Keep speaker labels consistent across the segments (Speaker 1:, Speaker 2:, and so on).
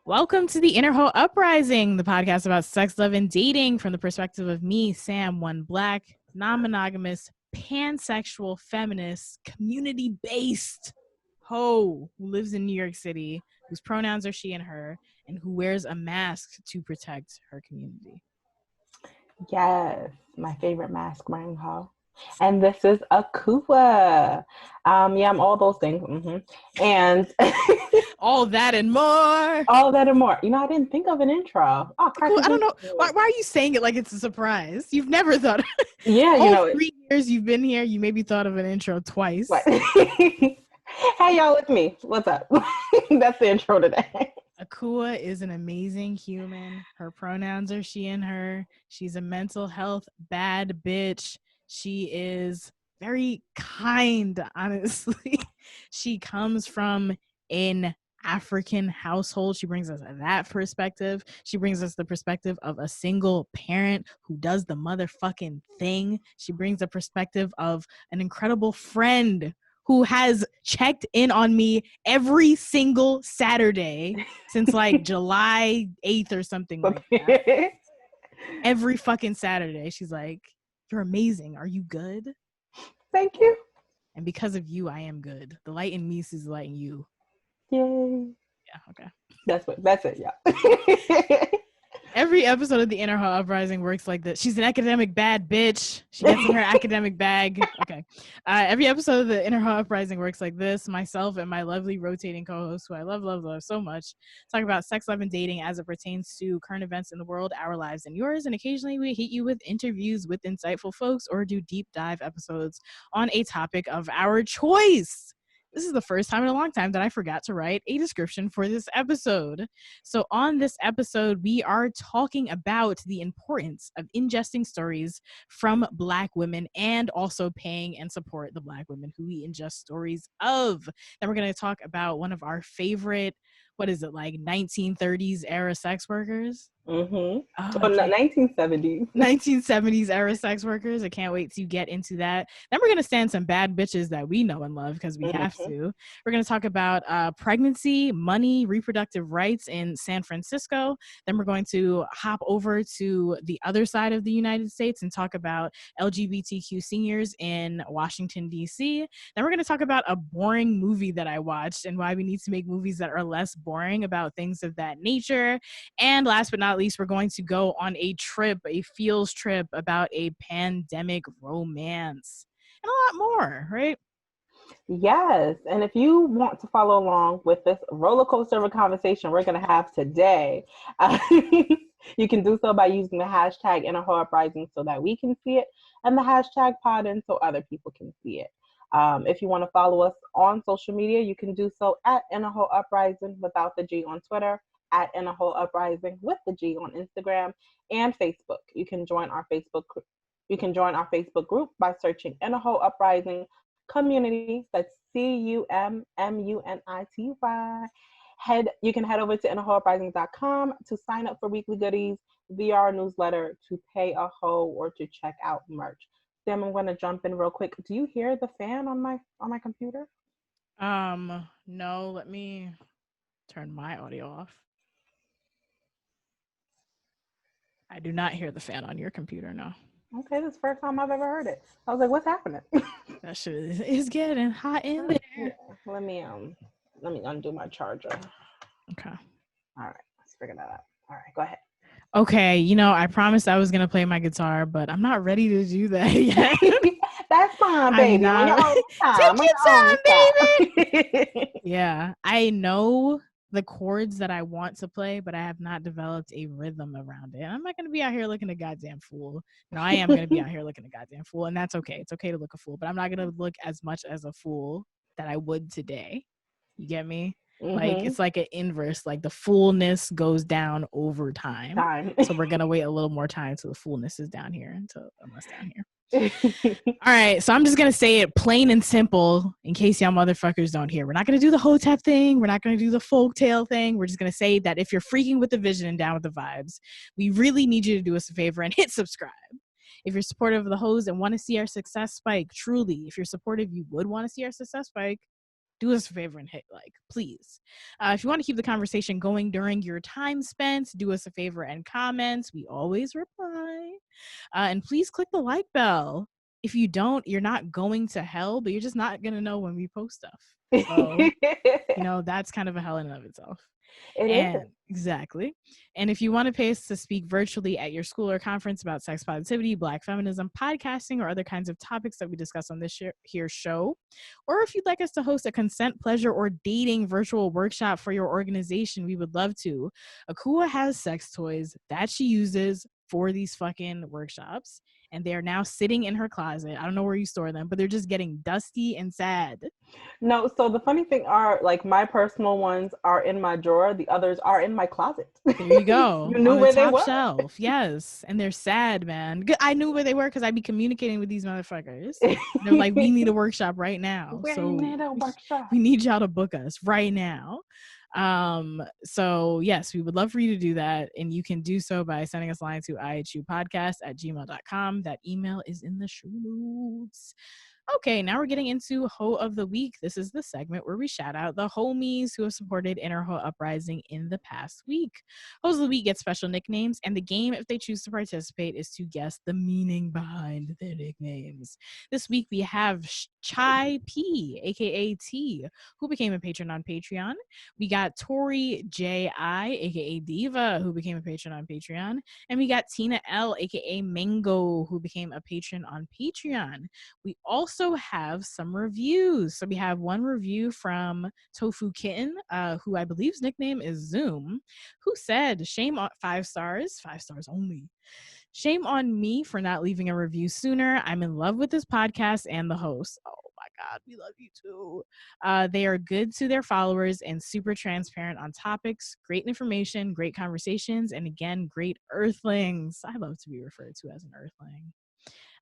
Speaker 1: Welcome to the IHU Uprising, the podcast about sex, love, and dating from the perspective of me, Sam, one black, non-monogamous, pansexual, feminist, community-based hoe who lives in New York City, whose pronouns are she and her, and who wears a mask to protect her community.
Speaker 2: Yes, my favorite mask wearing hoe. And this is Akua. I'm all those things. And
Speaker 1: all that and more.
Speaker 2: All that and more. You know, I didn't think of an intro. Oh,
Speaker 1: cool. I don't know. Why are you saying it like it's a surprise? You've never thought.
Speaker 2: Yeah,
Speaker 1: you know. 3 years you've been here, you maybe thought of an intro twice.
Speaker 2: Hey, y'all, it's me. What's up? That's the intro today.
Speaker 1: Akua is an amazing human. Her pronouns are she and her. She's a mental health bad bitch. She is very kind, honestly. She comes from an African household. She brings us that perspective. She brings us the perspective of a single parent who does the motherfucking thing. She brings the perspective of an incredible friend who has checked in on me every single Saturday since like July 8th or something like that. Every fucking Saturday. She's like, "You're amazing. Are you good?"
Speaker 2: Thank you.
Speaker 1: And because of you, I am good. The light in me sees the light in you.
Speaker 2: Yay.
Speaker 1: Yeah, okay.
Speaker 2: That's it, yeah.
Speaker 1: Every episode of the IHU Uprising works like this. She's an academic bad bitch. She gets in her academic bag. Okay. Every episode of the IHU Uprising works like this. Myself and my lovely rotating co-host, who I love so much, talk about sex, love, and dating as it pertains to current events in the world, our lives, and yours. And occasionally we hit you with interviews with insightful folks or do deep dive episodes on a topic of our choice. This is the first time in a long time that I forgot to write a description for this episode. So on this episode, we are talking about the importance of ingesting stories from Black women and also paying and support the Black women who we ingest stories of. Then we're going to talk about one of our favorite, 1930s era sex workers?
Speaker 2: Mm-hmm. 1970s.
Speaker 1: 1970s era sex workers. I can't wait to get into that. Then we're going to stand some bad bitches that we know and love because we have to. We're going to talk about pregnancy, money, reproductive rights in San Francisco. Then we're going to hop over to the other side of the United States and talk about LGBTQ seniors in Washington, DC. Then we're going to talk about a boring movie that I watched and why we need to make movies that are less boring about things of that nature. And last but not least, we're going to go on a feels trip about a pandemic romance and a lot more, right?
Speaker 2: Yes. And if you want to follow along with this roller coaster of a conversation we're going to have today, you can do so by using the hashtag IHU Uprising so that we can see it, and the hashtag podin so other people can see it. If you want to follow us on social media, you can do so at IHU Uprising without the G on Twitter, at IHU Uprising with the G on Instagram and Facebook. You can join our Facebook group by searching IHU Uprising Community. That's CUMMUNITY. You can head over to IHUuprising.com to sign up for weekly goodies, via our newsletter, to pay a hoe, or to check out merch. Sam, I'm going to jump in real quick. Do you hear the fan on my computer?
Speaker 1: No. Let me turn my audio off. I do not hear the fan on your computer, no.
Speaker 2: Okay, this is the first time I've ever heard it. I was like, what's happening?
Speaker 1: That shit is getting hot in there.
Speaker 2: Yeah. Let me undo my charger.
Speaker 1: Okay.
Speaker 2: All right, let's figure that out. All right, go ahead.
Speaker 1: Okay, I promised I was going to play my guitar, but I'm not ready to do that yet.
Speaker 2: That's fine, baby. On your own time.
Speaker 1: Take your time, baby. Yeah, I know the chords that I want to play, but I have not developed a rhythm around it. I'm not going to be out here looking a goddamn fool. No, I am going to be out here looking a goddamn fool, and that's okay. It's okay to look a fool, but I'm not going to look as much as a fool that I would today. You get me? Like, it's like an inverse, like the fullness goes down over time. So we're going to wait a little more time until the fullness is down here, until I'm less down here. All right, so I'm just gonna say it plain and simple in case y'all motherfuckers don't hear. We're not gonna do the hotep thing. We're not gonna do the folktale thing. We're just gonna say that if you're freaking with the vision and down with the vibes, we really need you to do us a favor and hit subscribe. If you're supportive of the hoes and want to see our success spike, truly, if you're supportive, you would want to see our success spike, do us a favor and hit like, please. If you want to keep the conversation going during your time spent, do us a favor and comment. We always reply. And please click the like bell. If you don't, you're not going to hell, but you're just not going to know when we post stuff. So, that's kind of a hell in and of itself.
Speaker 2: It is.
Speaker 1: Exactly. And if you want to pay us to speak virtually at your school or conference about sex positivity, Black feminism, podcasting, or other kinds of topics that we discuss on this here show, or if you'd like us to host a consent, pleasure, or dating virtual workshop for your organization, we would love to. Akua has sex toys that she uses for these fucking workshops, and they are now sitting in her closet. I don't know where you store them, but they're just getting dusty and sad.
Speaker 2: No, so the funny thing are, like, my personal ones are in my drawer. The others are in my closet.
Speaker 1: There you go.
Speaker 2: You knew
Speaker 1: on
Speaker 2: where
Speaker 1: the
Speaker 2: they
Speaker 1: top
Speaker 2: were.
Speaker 1: shelf. Yes. And they're sad, man. I knew where they were because I'd be communicating with these motherfuckers. They're like, we need a workshop right now.
Speaker 2: We need a workshop.
Speaker 1: We need y'all to book us right now. So yes, we would love for you to do that, and you can do so by sending us a line to ihupodcast@gmail.com. That email is in the show notes. Okay, now we're getting into Ho of the Week. This is the segment where we shout out the homies who have supported Inner Ho Uprising in the past week. Hoes of the Week get special nicknames, and the game, if they choose to participate, is to guess the meaning behind their nicknames. This week we have Chai P, aka T, who became a patron on Patreon. We got Tori J.I., aka Diva, who became a patron on Patreon. And we got Tina L, aka Mango, who became a patron on Patreon. We also have some reviews. So we have one review from Tofu Kitten, who I believe's nickname is Zoom, who said, shame on 5 stars only. Shame on me for not leaving a review sooner. I'm in love with this podcast and the host. Oh my God, we love you too. They are good to their followers and super transparent on topics. Great information, great conversations, and again, great earthlings. I love to be referred to as an earthling.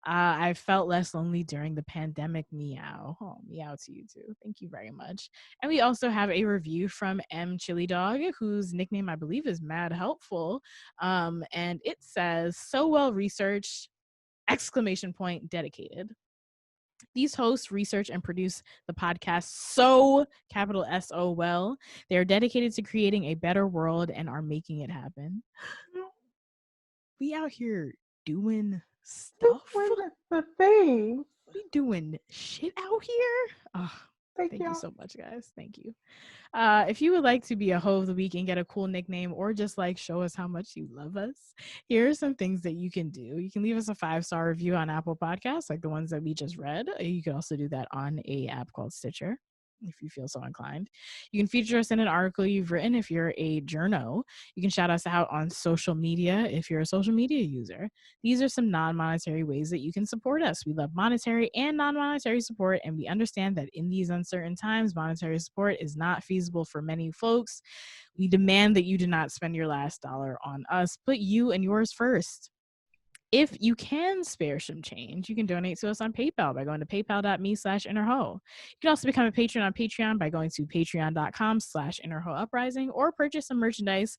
Speaker 1: I felt less lonely during the pandemic. Meow. Oh, meow to you too. Thank you very much. And we also have a review from M Chili Dog, whose nickname I believe is Mad Helpful. And it says, so well researched, ! Dedicated. These hosts research and produce the podcast so capital S-O well. They are dedicated to creating a better world and are making it happen. We out here doing stuff.
Speaker 2: The things.
Speaker 1: We doing shit out here. Oh, thank
Speaker 2: you
Speaker 1: you so much, guys. Thank you. If you would like to be a Ho of the Week and get a cool nickname, or just like show us how much you love us, here are some things that you can do. You can leave us a 5-star review on Apple Podcasts, like the ones that we just read. You can also do that on a app called Stitcher, if you feel so inclined. You can feature us in an article you've written if you're a journo. You can shout us out on social media if you're a social media user. These are some non-monetary ways that you can support us. We love monetary and non-monetary support, and we understand that in these uncertain times, monetary support is not feasible for many folks. We demand that you do not spend your last dollar on us. Put you and yours first. If you can spare some change, you can donate to us on PayPal by going to paypal.me/innerho. You can also become a patron on Patreon by going to patreon.com/innerhouprising, or purchase some merchandise.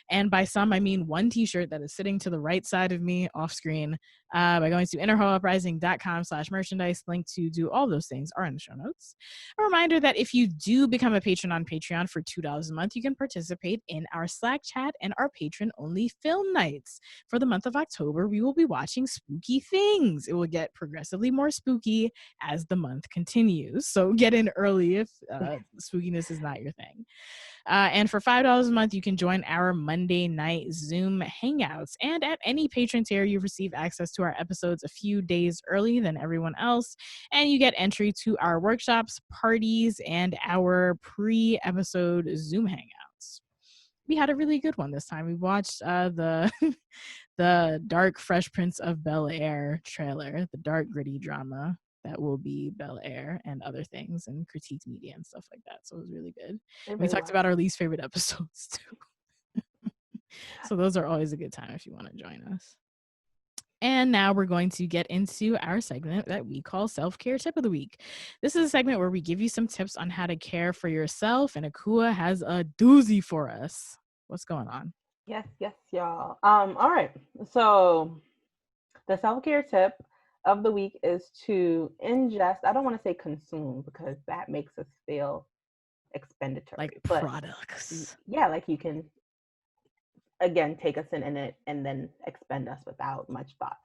Speaker 1: And by some, I mean one t-shirt that is sitting to the right side of me off screen, by going to innerhouprising.com/merchandise. Link to do all those things are in the show notes. A reminder that if you do become a patron on Patreon for $2 a month, you can participate in our Slack chat and our patron-only film nights. For the month of October, we will be watching spooky things. It will get progressively more spooky as the month continues. So get in early if spookiness is not your thing. And for $5 a month, you can join our Monday night Zoom hangouts. And at any patron tier, you receive access to our episodes a few days early than everyone else. And you get entry to our workshops, parties, and our pre-episode Zoom hangouts. We had a really good one this time. We watched the dark Fresh Prince of Bel-Air trailer, the dark gritty drama that will be Bel-Air and other things, and critiqued media and stuff like that. So it was really good. We talked about our least favorite episodes too. So those are always a good time if you want to join us. And now we're going to get into our segment that we call Self-Care Tip of the Week. This is a segment where we give you some tips on how to care for yourself, and Akua has a doozy for us. What's going on?
Speaker 2: Yes, y'all. All right. So the self-care tip of the week is to ingest. I don't want to say consume because that makes us feel expendatory.
Speaker 1: Like
Speaker 2: but
Speaker 1: products.
Speaker 2: yeah, like you can again take us in it and then expend us without much thought.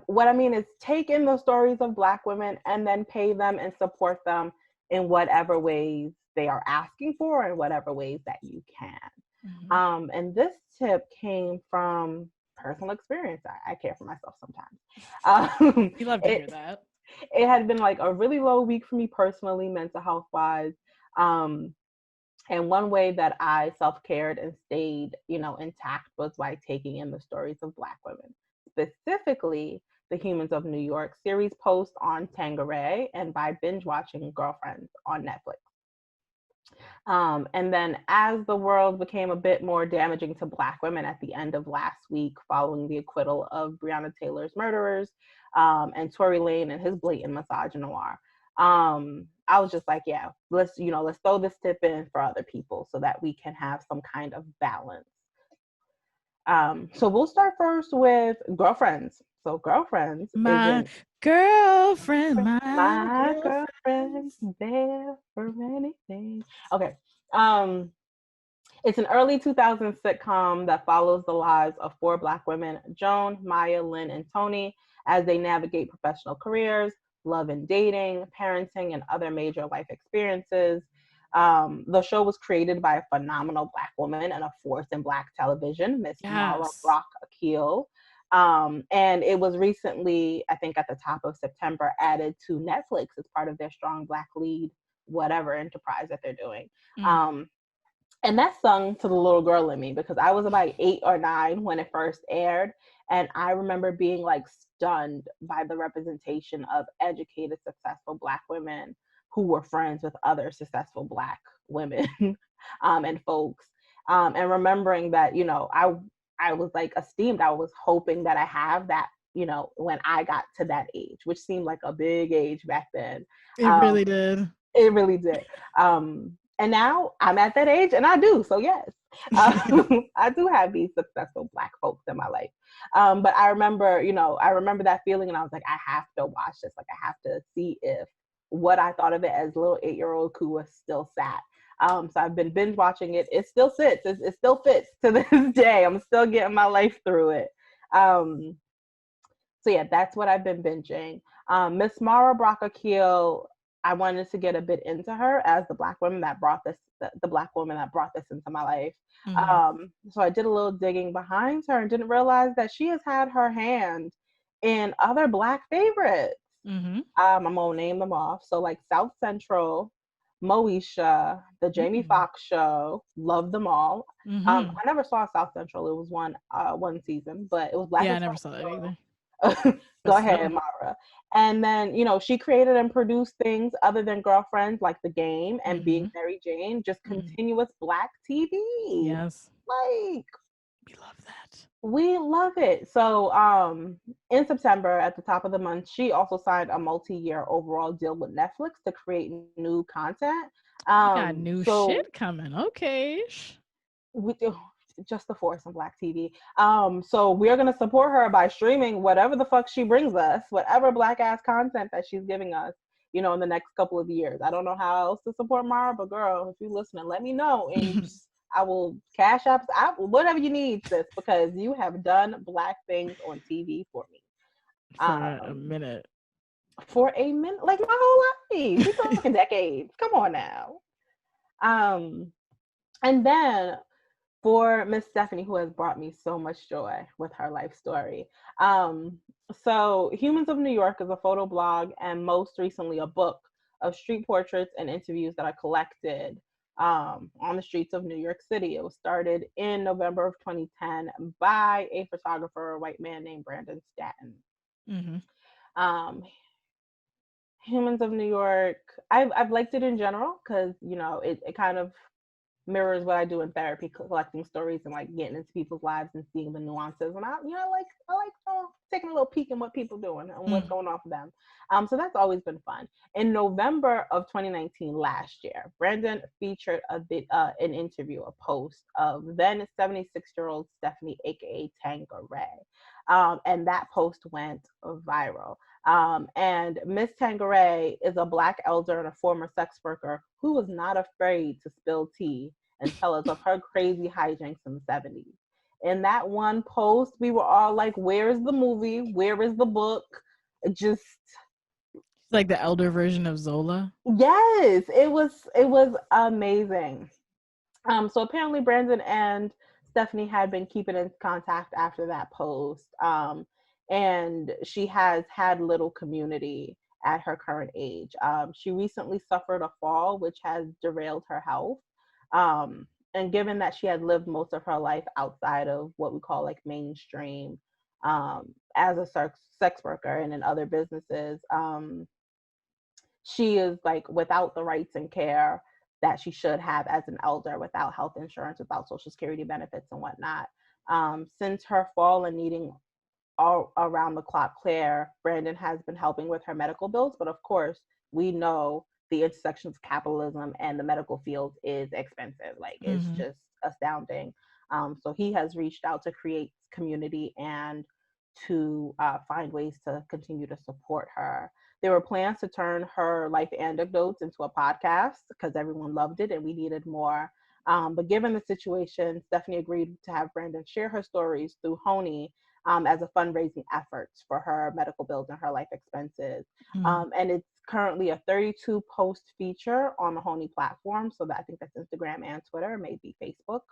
Speaker 2: What I mean is take in the stories of Black women and then pay them and support them in whatever ways they are asking for and whatever ways that you can.
Speaker 1: Mm-hmm.
Speaker 2: And this tip came from personal experience. I care for myself sometimes.
Speaker 1: We love to hear that.
Speaker 2: It had been like a really low week for me personally, mental health wise. Um, and one way that I self-cared and stayed, intact was by taking in the stories of Black women, specifically the Humans of New York series post on Tangeray and by binge watching Girlfriends on Netflix. And then as the world became a bit more damaging to Black women at the end of last week, following the acquittal of Breonna Taylor's murderers, and Tory Lane and his blatant misogynoir, I was just like, yeah, let's throw this tip in for other people so that we can have some kind of balance. So we'll start first with Girlfriends. So Girlfriends
Speaker 1: My
Speaker 2: is
Speaker 1: girlfriend, my
Speaker 2: my
Speaker 1: girlfriend.
Speaker 2: girlfriend's there for anything. Okay. Um, it's an early 2000s sitcom that follows the lives of four Black women, Joan, Maya, Lynn, and Tony, as they navigate professional careers, love and dating, parenting, and other major life experiences. The show was created by a phenomenal Black woman and a force in Black television, Miss Mara
Speaker 1: Yes.
Speaker 2: Brock Akil. And it was recently, I think at the top of September, added to Netflix as part of their strong Black lead, whatever enterprise that they're doing.
Speaker 1: Mm.
Speaker 2: Um, and that sung to the little girl in me because I was about 8 or 9 when it first aired. And I remember being like stunned by the representation of educated, successful Black women who were friends with other successful Black women and folks. And remembering that, I was like esteemed. I was hoping that I have that, when I got to that age, which seemed like a big age back then.
Speaker 1: It really did.
Speaker 2: It really did. And now I'm at that age and I do. So yes, I do have these successful Black folks in my life. But I remember, I remember that feeling and I was like, I have to watch this. Like I have to see if what I thought of it as little 8-year-old Koo was still sat. So I've been binge watching it. It still sits. It still fits to this day. I'm still getting my life through it. So yeah, that's what I've been binging. Miss Mara Brock Akil, I wanted to get a bit into her as the Black woman that brought this, the Black woman that brought this into my life.
Speaker 1: Mm-hmm.
Speaker 2: So I did a little digging behind her and didn't realize that she has had her hand in other Black favorites.
Speaker 1: Mm-hmm.
Speaker 2: I'm gonna name them off. So like South Central, Moesha, The Jamie
Speaker 1: Mm-hmm.
Speaker 2: Foxx Show, love them all.
Speaker 1: Mm-hmm.
Speaker 2: I never saw South Central. It was one season, but it was Black
Speaker 1: Yeah, I
Speaker 2: and
Speaker 1: never saw that
Speaker 2: Tony
Speaker 1: either.
Speaker 2: Show.
Speaker 1: But
Speaker 2: Go ahead,
Speaker 1: still.
Speaker 2: Mara. And then, she created and produced things other than Girlfriends, like The Game and
Speaker 1: Mm-hmm.
Speaker 2: Being Mary Jane, just
Speaker 1: Mm-hmm.
Speaker 2: continuous Black TV.
Speaker 1: Yes.
Speaker 2: Like,
Speaker 1: We love that.
Speaker 2: we love it. So, in September, at the top of the month, she also signed a multi-year overall deal with Netflix to create new content.
Speaker 1: We got new
Speaker 2: So
Speaker 1: shit coming. Okay.
Speaker 2: we do just the force in Black TV. So we're gonna support her by streaming whatever the fuck she brings us, whatever Black ass content that she's giving us, in the next couple of years. I don't know how else to support Mara, but girl, if you're listening, let me know, and I will cash up, whatever you need, sis, because you have done Black things on TV for me.
Speaker 1: For a
Speaker 2: Um,
Speaker 1: minute.
Speaker 2: for a minute, like my whole life. We talking decades. Come on now. Um, and then for Miss Stephanie, who has brought me so much joy with her life story. So Humans of New York is a photo blog and most recently a book of street portraits and interviews that I collected on the streets of New York City. It was started in November of 2010 by a photographer, a white man named Brandon Statton.
Speaker 1: Mm-hmm.
Speaker 2: Um, Humans of New York, I've liked it in general because, it kind of mirrors what I do in therapy, collecting stories and like getting into people's lives and seeing the nuances. And I like taking a little peek in what people doing and what's going on for them. So that's always been fun. In November of 2019, last year, Brandon featured an interview, a post of then 76-year-old Stephanie, aka Tangeray. And that post went viral. And Miss Tangeray is a Black elder and a former sex worker who was not afraid to spill tea and tell us of her crazy hijinks in the 70s. In that one post, we were all like, where is the movie? Where is the book? Just
Speaker 1: It's like the elder version of Zola.
Speaker 2: yes, it was amazing. So apparently Brandon and Stephanie had been keeping in contact after that post. And she has had little community at her current age. She recently suffered a fall, which has derailed her health. And given that she had lived most of her life outside of what we call like mainstream, as a sex worker and in other businesses, she is like without the rights and care that she should have as an elder, without health insurance, without social security benefits and whatnot. Since her fall and needing all around the clock care, Brandon has been helping with her medical bills. But of course, we know the intersections of capitalism and the medical field is expensive. Like it's just astounding. So he has reached out to create community and to find ways to continue to support her. There were plans to turn her life anecdotes into a podcast because everyone loved it and we needed more. But given the situation, Stephanie agreed to have Brandon share her stories through Honey as a fundraising effort for her medical bills and her life expenses. And it's currently a 32 post feature on the Honey platform. So that I think that's Instagram and Twitter, maybe Facebook,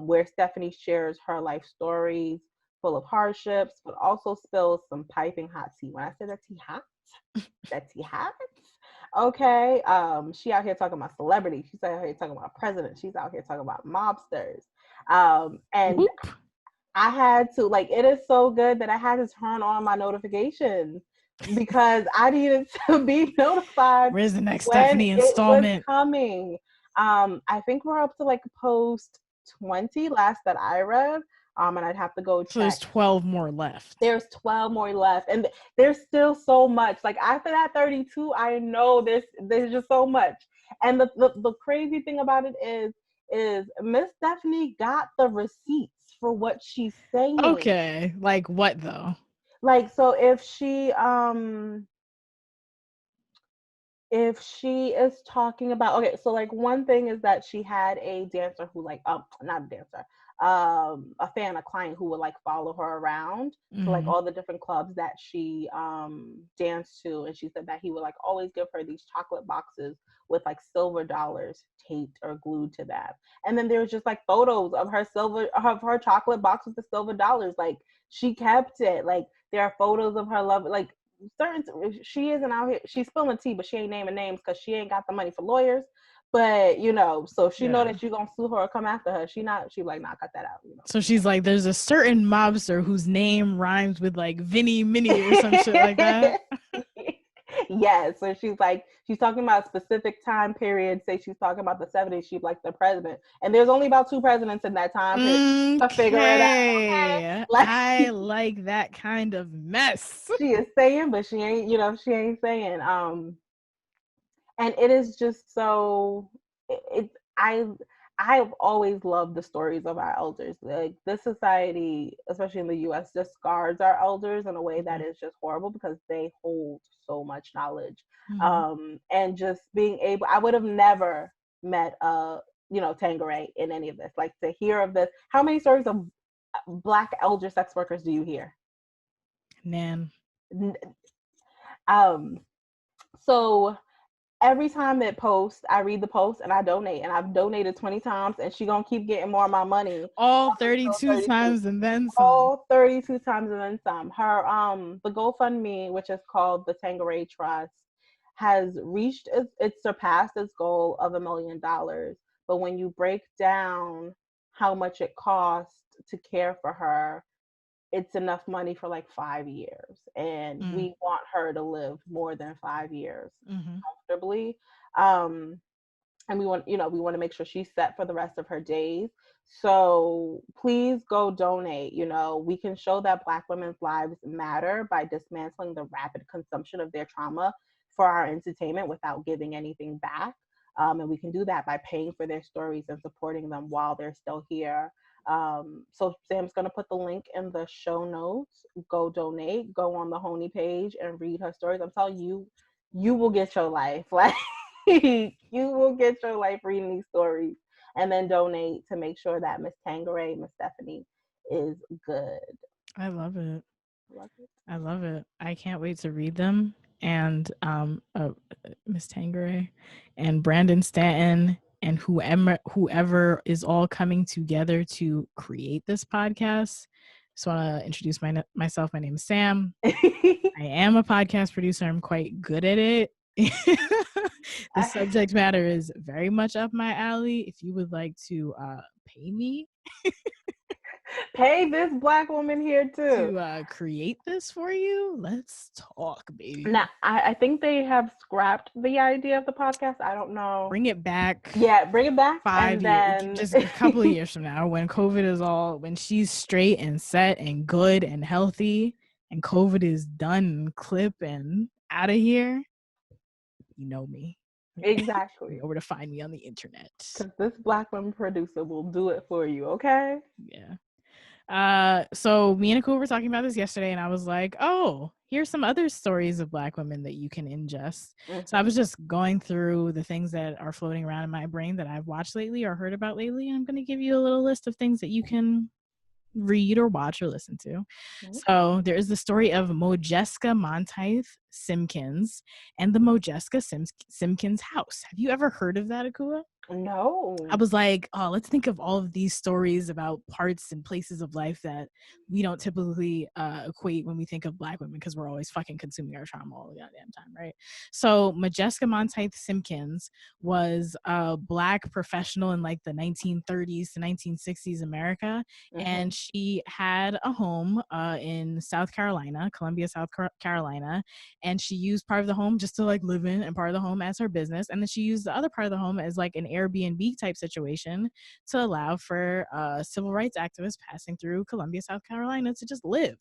Speaker 2: where Stephanie shares her life stories full of hardships, but also spills some piping hot tea. When I say that tea hot, that tea hot. Okay. She out here talking about celebrities. She's out here talking about presidents. She's out here talking about mobsters. And
Speaker 1: Whoop.
Speaker 2: I had to, like, it is so good that I had to turn on my notifications because I needed to be notified.
Speaker 1: Where's the next
Speaker 2: when
Speaker 1: Stephanie installment?
Speaker 2: It was coming. I think we're up to like post 20 last that I read. And I'd have to go check.
Speaker 1: So there's 12 more left.
Speaker 2: There's 12 more left. And there's still so much. Like after that 32, I know there's just so much. And the crazy thing about it is Miss Stephanie got the receipts for what she's saying.
Speaker 1: Okay. Like what though?
Speaker 2: Like, so if she is talking about, okay, so like one thing is that she had a dancer who like not a dancer, a fan, a client who would like follow her around to like all the different clubs that she danced to, and she said that he would like always give her these chocolate boxes with like silver dollars taped or glued to them. And then there's just like photos of her chocolate box with the silver dollars. Like she kept it. Like there are photos of her love, like she isn't out here, she's spilling tea, but she ain't naming names because she ain't got the money for lawyers. But so if she know that you're gonna sue her or come after her, she like, nah, cut that out.
Speaker 1: So she's like, there's a certain mobster whose name rhymes with like Vinny Minnie or some shit like that.
Speaker 2: Yes. So she's talking about a specific time period. Say she's talking about the 70s, she's like the president. And there's only about 2 presidents in that time period to figure it out. Okay?
Speaker 1: Like, I like that kind of mess.
Speaker 2: She is saying, but she ain't, she ain't saying. And it is just so I've always loved the stories of our elders. Like this society, especially in the US, discards our elders in a way that is just horrible because they hold so much knowledge. And just being able, I would have never met Tangeray in any of this. Like to hear of this, how many stories of Black elder sex workers do you hear?
Speaker 1: Man.
Speaker 2: So every time that posts, I read the post and I donate, and I've donated 20 times, and she gonna keep getting more of my money.
Speaker 1: All 32 times and then some.
Speaker 2: All 32 times and then some. Her the GoFundMe, which is called the Tangeray Trust, has reached it's surpassed its goal of $1 million. But when you break down how much it costs to care for her, it's enough money for like 5 years, and we want her to live more than 5 years comfortably. And we want to make sure she's set for the rest of her days. So please go donate. We can show that Black women's lives matter by dismantling the rapid consumption of their trauma for our entertainment without giving anything back. And we can do that by paying for their stories and supporting them while they're still here. So Sam's going to put the link in the show notes. Go donate, go on the Honey page and read her stories. I'm telling you, you will get your life. Like, you will get your life reading these stories. And then donate to make sure that Miss Tangeray, Miss Stephanie is good.
Speaker 1: I love it.
Speaker 2: Love it.
Speaker 1: I love it. I can't wait to read them. And Miss Tangeray and Brandon Stanton and whoever is all coming together to create this podcast. So I want to introduce myself. My name is Sam. I am a podcast producer. I'm quite good at it. The subject matter is very much up my alley. If you would like to pay me,
Speaker 2: pay this Black woman here too
Speaker 1: to create this for you, let's talk, baby.
Speaker 2: Now, I think they have scrapped the idea of the podcast. I don't know.
Speaker 1: Bring it back.
Speaker 2: Yeah, bring it back.
Speaker 1: 5 years, just a couple of years from now, when COVID is when she's straight and set and good and healthy, and COVID is done and clip and out of here. You know me.
Speaker 2: Exactly.
Speaker 1: You know where to find me on the internet.
Speaker 2: Because this Black woman producer will do it for you, okay?
Speaker 1: Yeah. So me and Nicole were talking about this yesterday, and I was like, oh, here's some other stories of Black women that you can ingest. Mm-hmm. So I was just going through the things that are floating around in my brain that I've watched lately or heard about lately, and I'm going to give you a little list of things that you can read or watch or listen to. Mm-hmm. So there is the story of Modjeska Monteith Simpkins and the Modjeska Simpkins house. Have you ever heard of that, Akua?
Speaker 2: No.
Speaker 1: I was like, oh, let's think of all of these stories about parts and places of life that we don't typically equate when we think of Black women, because we're always fucking consuming our trauma all the goddamn time, right? So Modjeska Monteith Simpkins was a Black professional in like the 1930s to 1960s America. Mm-hmm. And she had a home in South Carolina, Columbia, South Carolina. And she used part of the home just to like live in and part of the home as her business. And then she used the other part of the home as like an Airbnb type situation to allow for civil rights activists passing through Columbia, South Carolina to just live.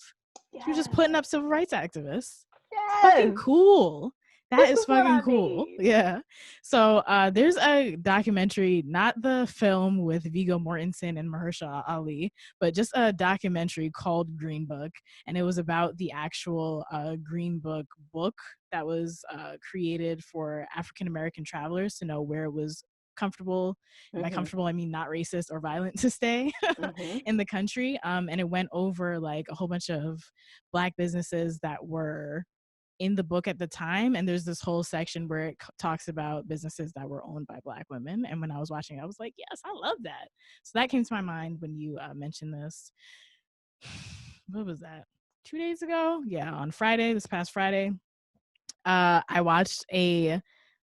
Speaker 1: Yes. She was just putting up civil rights activists. Yes. Fucking cool. That is fucking cool. Yeah. So there's a documentary, not the film with Viggo Mortensen and Mahershala Ali, but just a documentary called Green Book. And it was about the actual Green Book book that was created for African-American travelers to know where it was comfortable. Mm-hmm. By comfortable, I mean not racist or violent to stay mm-hmm. in the country. And it went over like a whole bunch of Black businesses that were in the book at the time, and there's this whole section where it talks about businesses that were owned by Black women. And when I was watching it, I was like, yes, I love that. So that came to my mind when you mentioned this. What was that, 2 days ago? Yeah, on Friday, this past Friday, I watched a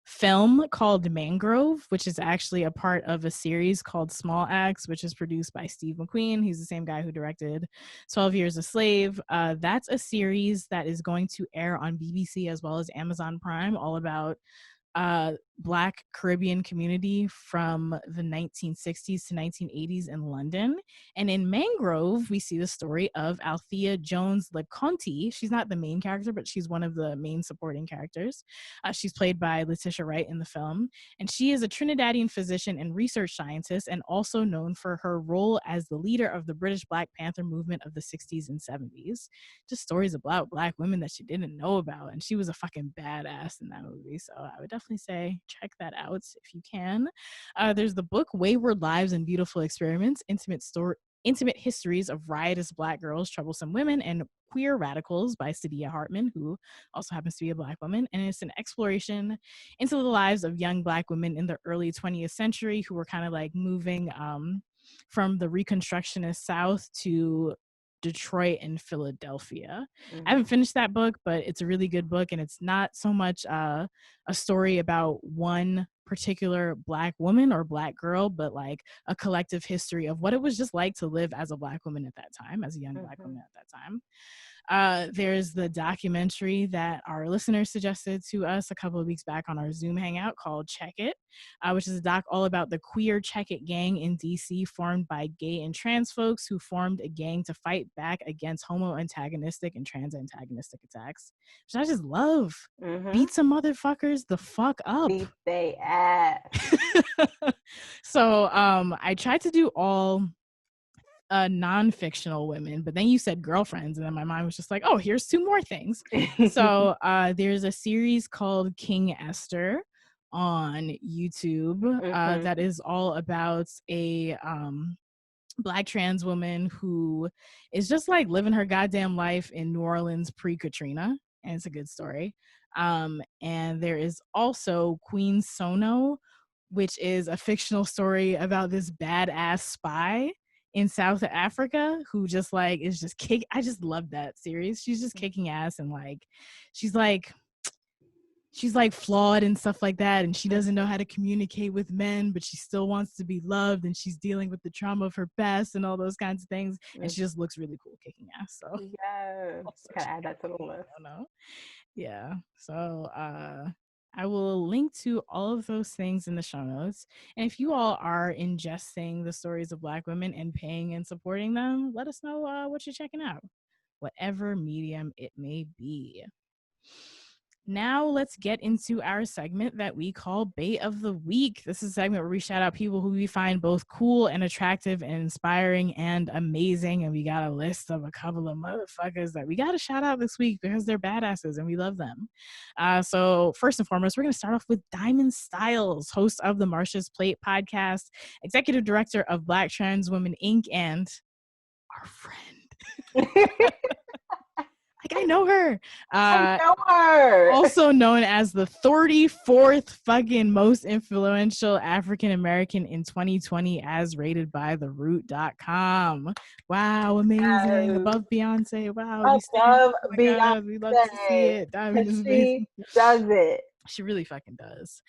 Speaker 1: film called Mangrove, which is actually a part of a series called Small Axe, which is produced by Steve McQueen. He's the same guy who directed 12 Years a Slave. That's a series that is going to air on BBC as well as Amazon Prime, all about Black Caribbean community from the 1960s to 1980s in London. And in Mangrove, we see the story of Althea Jones LeConte. She's not the main character, but she's one of the main supporting characters. She's played by Letitia Wright in the film. And she is a Trinidadian physician and research scientist, and also known for her role as the leader of the British Black Panther movement of the 60s and 70s. Just stories about Black women that she didn't know about. And she was a fucking badass in that movie. So I would definitely say check that out if you can. There's the book Wayward Lives and Beautiful Experiments, Intimate Histories of Riotous Black Girls, Troublesome Women, and Queer Radicals by Sadia Hartman, who also happens to be a Black woman. And it's an exploration into the lives of young Black women in the early 20th century who were kind of like moving from the Reconstructionist South to Detroit and Philadelphia. Mm-hmm. I haven't finished that book, but it's a really good book, and it's not so much a story about one particular Black woman or Black girl, but like a collective history of what it was just like to live as a Black woman at that time, as a young mm-hmm. Black woman at that time. There's the documentary that our listeners suggested to us a couple of weeks back on our Zoom hangout called Check It, which is a doc all about the queer Check It gang in DC, formed by gay and trans folks who formed a gang to fight back against homo-antagonistic and trans-antagonistic attacks, which I just love. Mm-hmm. Beat some motherfuckers the fuck up.
Speaker 2: Beat they ass.
Speaker 1: So I tried to do all non-fictional women, but then you said girlfriends, and then my mind was just like, oh, here's 2 more things. So there's a series called King Esther on YouTube that is all about a Black trans woman who is just like living her goddamn life in New Orleans pre-Katrina, and it's a good story. And there is also Queen Sono, which is a fictional story about this badass spy in South Africa who just like is just I just love that series. She's just kicking ass, and like she's like flawed and stuff like that, and she doesn't know how to communicate with men, but she still wants to be loved, and she's dealing with the trauma of her past and all those kinds of things, and she just looks really cool kicking ass. So
Speaker 2: yes, gotta add that to the list.
Speaker 1: Yeah, so I will link to all of those things in the show notes, and if you all are ingesting the stories of Black women and paying and supporting them, let us know what you're checking out, whatever medium it may be. Now let's get into our segment that we call Bait of the Week. This is a segment where we shout out people who we find both cool and attractive and inspiring and amazing. And we got a list of a couple of motherfuckers that we got to shout out this week because they're badasses and we love them. So first and foremost, we're going to start off with Diamond Stylz, host of the Marsha's Plate podcast, executive director of Black Trans Women Inc., and our friend. Like I know her.
Speaker 2: I know her.
Speaker 1: Also known as the 34th fucking most influential African American in 2020 as rated by theroot.com. Wow, amazing. Yes. Above Beyonce. Wow.
Speaker 2: Above Beyonce.
Speaker 1: God, we love to see it. Diamond is amazing.
Speaker 2: She does it.
Speaker 1: She really fucking does.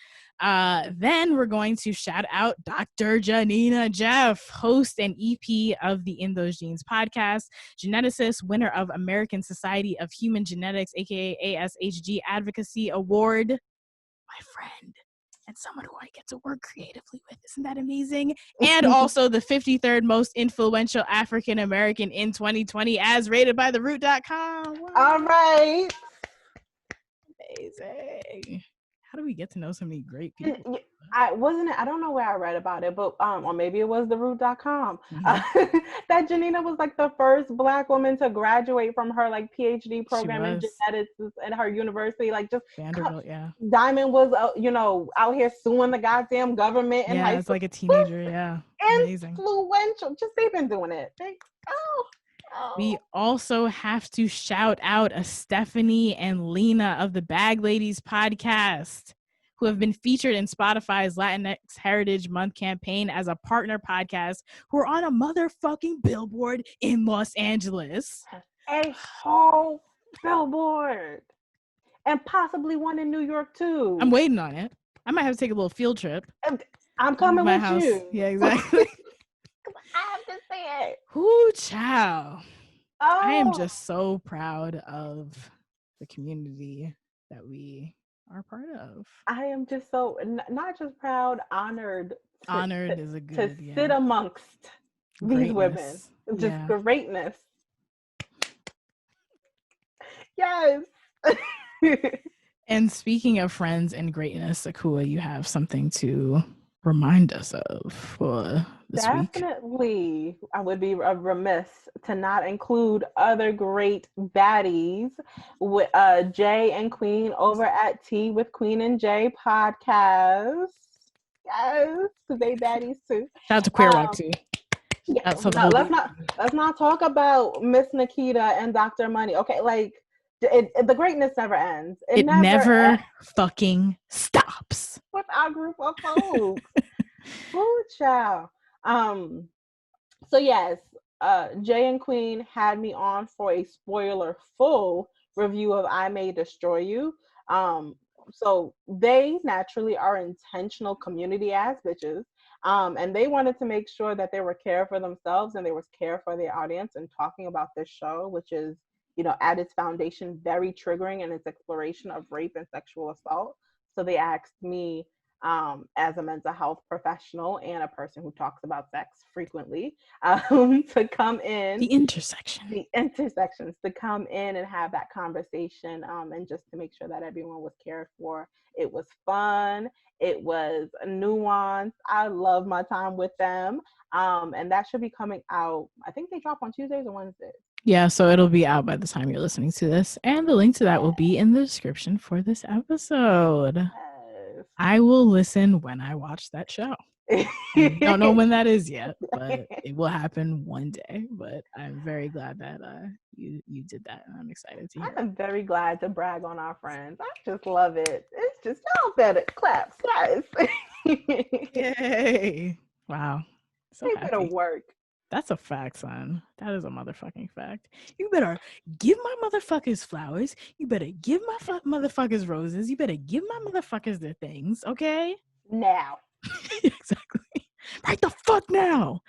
Speaker 1: Then we're going to shout out Dr. Janina Jeff, host and EP of the In Those Genes podcast, geneticist, winner of American Society of Human Genetics, aka ASHG Advocacy Award, my friend, and someone who I get to work creatively with. Isn't that amazing? And also the 53rd most influential African American in 2020 as rated by theroot.com. Wow.
Speaker 2: All right.
Speaker 1: Amazing. How do we get to know so many great people?
Speaker 2: I don't know where I read about it, but or maybe it was theroot.com. That Janina was like the first Black woman to graduate from her like PhD program in genetics at her university. Like just
Speaker 1: Vanderbilt, yeah.
Speaker 2: Diamond was out here suing the goddamn government. And
Speaker 1: yeah, it's like a teenager. Yeah, amazing.
Speaker 2: Influential. Just they've been doing it.
Speaker 1: We also have to shout out Estephanie and Lina of the Bag Ladies podcast, who have been featured in Spotify's Latinx Heritage Month campaign as a partner podcast, who are on a motherfucking billboard in Los Angeles.
Speaker 2: A whole billboard. And possibly one in New York, too.
Speaker 1: I'm waiting on it. I might have to take a little field trip.
Speaker 2: I'm coming with
Speaker 1: house.
Speaker 2: You.
Speaker 1: Yeah, exactly.
Speaker 2: I have to say it.
Speaker 1: Whoo, child.
Speaker 2: Oh.
Speaker 1: I am just so proud of the community that we are part of.
Speaker 2: I am just so, not just proud, honored.
Speaker 1: Honored is a good,
Speaker 2: to sit amongst these women. Just greatness. Yes.
Speaker 1: And speaking of friends and greatness, Akua, you have something to remind us of for this week.
Speaker 2: Definitely. I would be remiss to not include other great baddies with Jay and Queen over at Tea with Queen and Jay podcast. Yes, they baddies too.
Speaker 1: Shout out to Queer Walk too.
Speaker 2: Yeah, let's not talk about Miss Nikita and Dr. Money. Okay, like the greatness never ends.
Speaker 1: It never fucking stops.
Speaker 2: With our group of folks. Ooh, child. So yes, Jay and Queen had me on for a spoiler full review of I May Destroy You. So they naturally are intentional community ass bitches. And they wanted to make sure that they were care for themselves and they was care for their audience and talking about this show, which is, at its foundation, very triggering in its exploration of rape and sexual assault. So they asked me as a mental health professional and a person who talks about sex frequently, to come in.
Speaker 1: The intersections
Speaker 2: To come in and have that conversation, and just to make sure that everyone was cared for. It was fun. It was nuanced. I love my time with them. And that should be coming out. I think they drop on Tuesdays or Wednesdays.
Speaker 1: Yeah, so it'll be out by the time you're listening to this. And the link to that will be in the description for this episode.
Speaker 2: Yes.
Speaker 1: I will listen when I watch that show. I don't know when that is yet, but it will happen one day. But I'm very glad that you did that, and I'm excited to hear.
Speaker 2: I'm very glad to brag on our friends. I just love it. It's just y'all better claps, guys.
Speaker 1: Yay! Wow, so
Speaker 2: they
Speaker 1: happy.
Speaker 2: better work.
Speaker 1: That's a fact, son. That is a motherfucking fact. You better give my motherfuckers flowers. You better give my motherfuckers roses. You better give my motherfuckers their things, okay?
Speaker 2: Now.
Speaker 1: Exactly. Right the fuck now.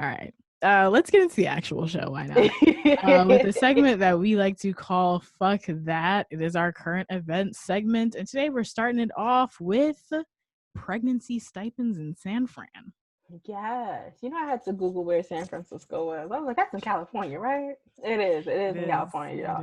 Speaker 1: All right. Let's get into the actual show. Why not? With a segment that we like to call Fuck That. It is our current event segment. And today we're starting it off with pregnancy stipends in San Fran.
Speaker 2: Yes. You know, I had to Google where San Francisco was. I was like, that's in California, right? It is in California,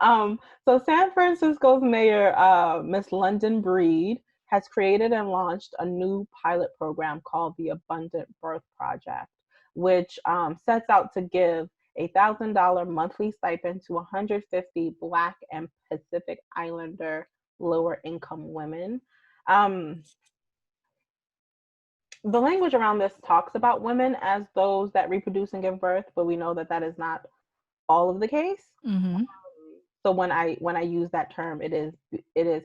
Speaker 2: y'all. So San Francisco's mayor, Miss London Breed, has created and launched a new pilot program called the Abundant Birth Project, which sets out to give $1,000 monthly stipend to 150 Black and Pacific Islander lower income women. The language around this talks about women as those that reproduce and give birth, but we know that that is not all of the case.
Speaker 1: Mm-hmm.
Speaker 2: So when I use that term, it is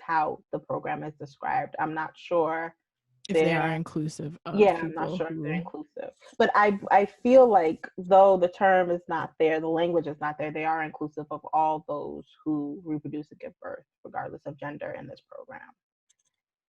Speaker 2: how the program is described. I'm not sure
Speaker 1: if they are inclusive of
Speaker 2: I'm not sure if they're inclusive. But I feel like though the term is not there, the language is not there, they are inclusive of all those who reproduce and give birth, regardless of gender in this program.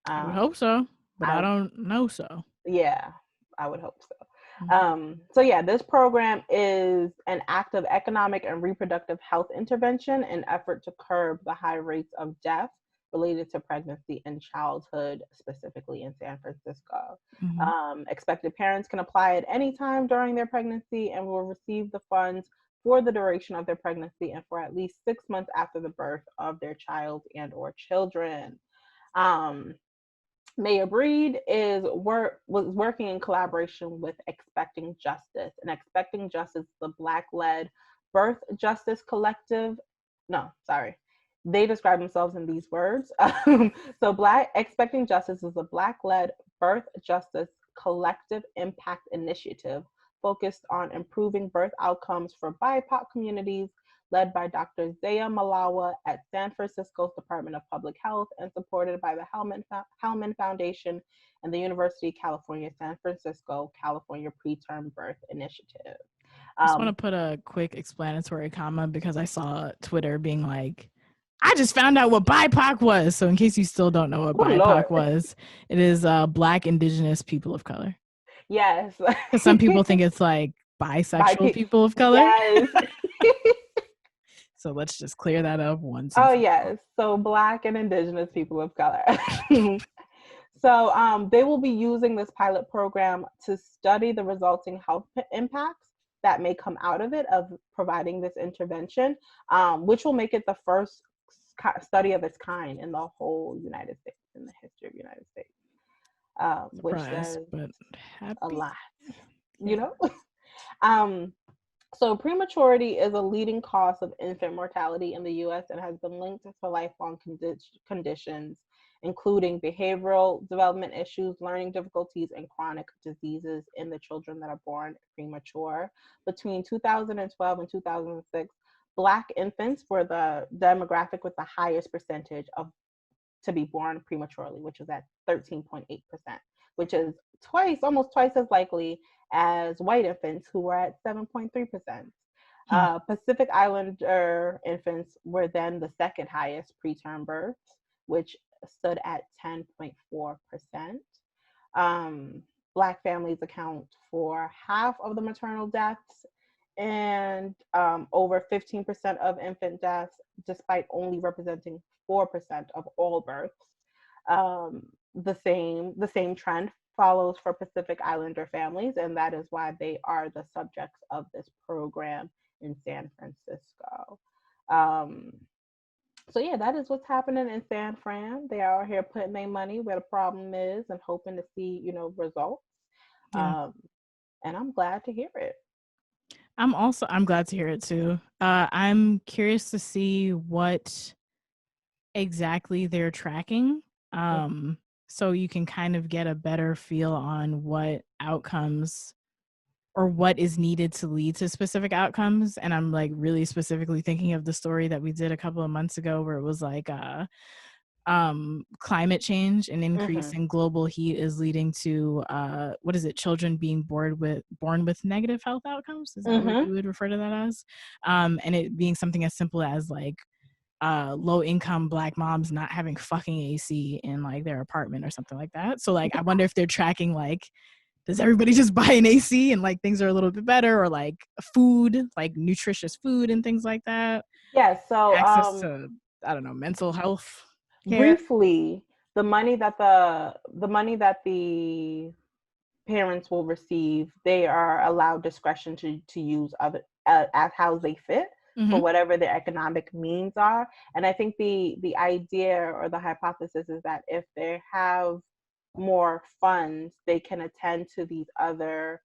Speaker 1: I would hope so, but I don't know so.
Speaker 2: Yeah, I would hope so. So yeah, this program is an act of economic and reproductive health intervention in effort to curb the high rates of death related to pregnancy and childhood, specifically in San Francisco. Expected parents can apply at any time during their pregnancy and will receive the funds for the duration of their pregnancy and for at least 6 months after the birth of their child and or children. Mayor Breed was working in collaboration with Expecting Justice. And Expecting Justice is the Black-led birth justice collective. No, sorry. They describe themselves in these words. So Expecting Justice is a Black-led birth justice collective impact initiative focused on improving birth outcomes for BIPOC communities, led by Dr. Zaya Malawa at San Francisco's Department of Public Health and supported by the Hellman Foundation and the University of California, San Francisco, California Preterm Birth Initiative.
Speaker 1: I just want to put a quick explanatory comment because I saw Twitter being like, I just found out what BIPOC was. So in case you still don't know what BIPOC was, it is Black Indigenous People of Color.
Speaker 2: Yes.
Speaker 1: Because some people think it's like bisexual people of color.
Speaker 2: Yes.
Speaker 1: So let's just clear that up once.
Speaker 2: Oh, yes. So Black and Indigenous people of color. So they will be using this pilot program to study the resulting health impacts that may come out of it, of providing this intervention, which will make it the first study of its kind in the whole United States, in the history of the United States. Which says
Speaker 1: but
Speaker 2: a lot, you know? So prematurity is a leading cause of infant mortality in the U.S. and has been linked to lifelong conditions, including behavioral development issues, learning difficulties, and chronic diseases in the children that are born premature. Between 2012 and 2006, Black infants were the demographic with the highest percentage to be born prematurely, which is at 13.8%, which is almost twice as likely as white infants, who were at 7.3%. Pacific Islander infants were then the second highest preterm births, which stood at 10.4%. Black families account for half of the maternal deaths and over 15% of infant deaths, despite only representing 4% of all births. the same trend follows for Pacific Islander families, and that is why they are the subjects of this program in San Francisco. So yeah, that is what's happening in San Fran. They are out here putting their money where the problem is and hoping to see, results.
Speaker 1: Yeah.
Speaker 2: And I'm glad to hear it.
Speaker 1: I'm glad to hear it too. I'm curious to see what exactly they're tracking. So you can kind of get a better feel on what outcomes or what is needed to lead to specific outcomes. And I'm like really specifically thinking of the story that we did a couple of months ago where it was like climate change and increase in global heat is leading to what is it, children being born with negative health outcomes. Is that what you would refer to that as? And it being something as simple as like low income Black moms not having fucking AC in like their apartment or something like that. So like I wonder if they're tracking like, does everybody just buy an AC and like things are a little bit better, or like food, like nutritious food and things like that?
Speaker 2: Yeah, so
Speaker 1: Access to, I don't know, mental health care.
Speaker 2: briefly, the money that the parents will receive, they are allowed discretion to use other as how they fit for whatever their economic means are. And I think the idea or the hypothesis is that if they have more funds, they can attend to these other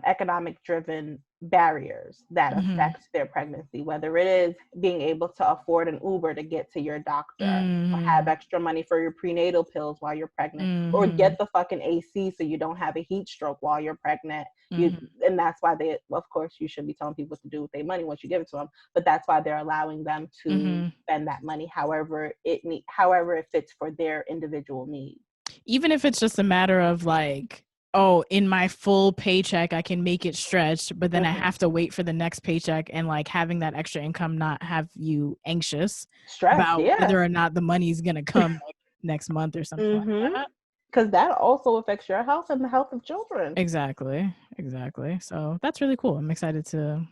Speaker 2: economic driven barriers that affect their pregnancy, whether it is being able to afford an Uber to get to your doctor, or have extra money for your prenatal pills while you're pregnant, or get the fucking AC so you don't have a heat stroke while you're pregnant. And that's why they, of course, you should be telling people what to do with their money once you give it to them, but that's why they're allowing them to spend that money however it fits for their individual needs.
Speaker 1: Even if it's just a matter of like, oh, in my full paycheck, I can make it stretched, but then I have to wait for the next paycheck, and like having that extra income not have you anxious about whether or not the money's going to come like, next month or something like that.
Speaker 2: Because that also affects your health and the health of children.
Speaker 1: Exactly. So that's really cool. I'm excited to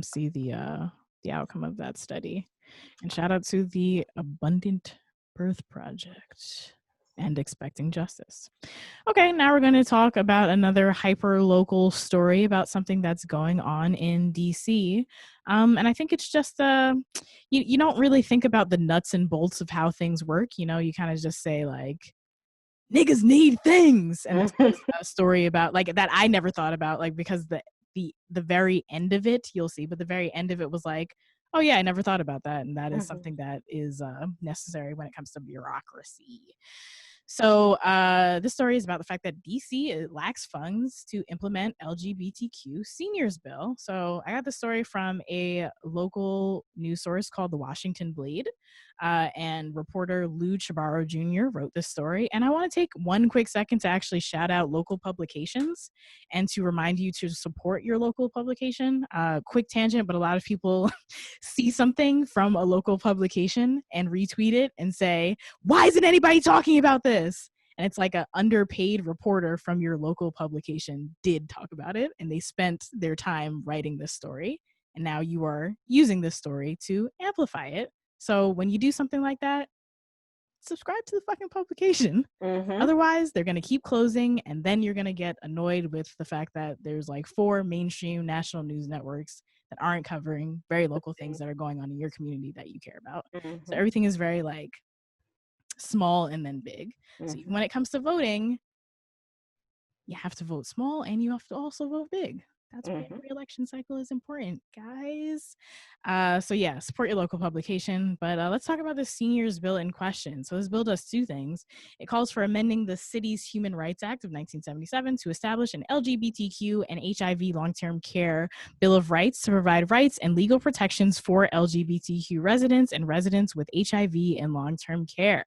Speaker 1: see the outcome of that study. And shout out to the Abundant Birth Project and Expecting Justice. Okay, now we're going to talk about another hyper local story about something that's going on in DC. And I think it's just you don't really think about the nuts and bolts of how things work. You kind of just say like, niggas need things. And it's a story about like that I never thought about, like, because the very end of it, you'll see, but the very end of it was like, oh yeah, I never thought about that. And that is something that is necessary when it comes to bureaucracy. So this story is about the fact that DC lacks funds to implement LGBTQ seniors bill. So I got the story from a local news source called the Washington Blade, and reporter Lou Chabarro Jr. wrote this story. And I want to take one quick second to actually shout out local publications and to remind you to support your local publication. Quick tangent, but a lot of people see something from a local publication and retweet it and say, why isn't anybody talking about this? And it's like an underpaid reporter from your local publication did talk about it, and they spent their time writing this story. And now you are using this story to amplify it. So when you do something like that, subscribe to the fucking publication. Otherwise, they're going to keep closing, and then you're going to get annoyed with the fact that there's like 4 mainstream national news networks that aren't covering very local things that are going on in your community that you care about. So everything is very like small and then big. So when it comes to voting, you have to vote small and you have to also vote big. That's why every election cycle is important, guys. So yeah, support your local publication. But let's talk about the seniors bill in question. So this bill does 2 things. It calls for amending the city's Human Rights Act of 1977 to establish an LGBTQ and HIV long-term care Bill of Rights to provide rights and legal protections for LGBTQ residents and residents with HIV and long-term care.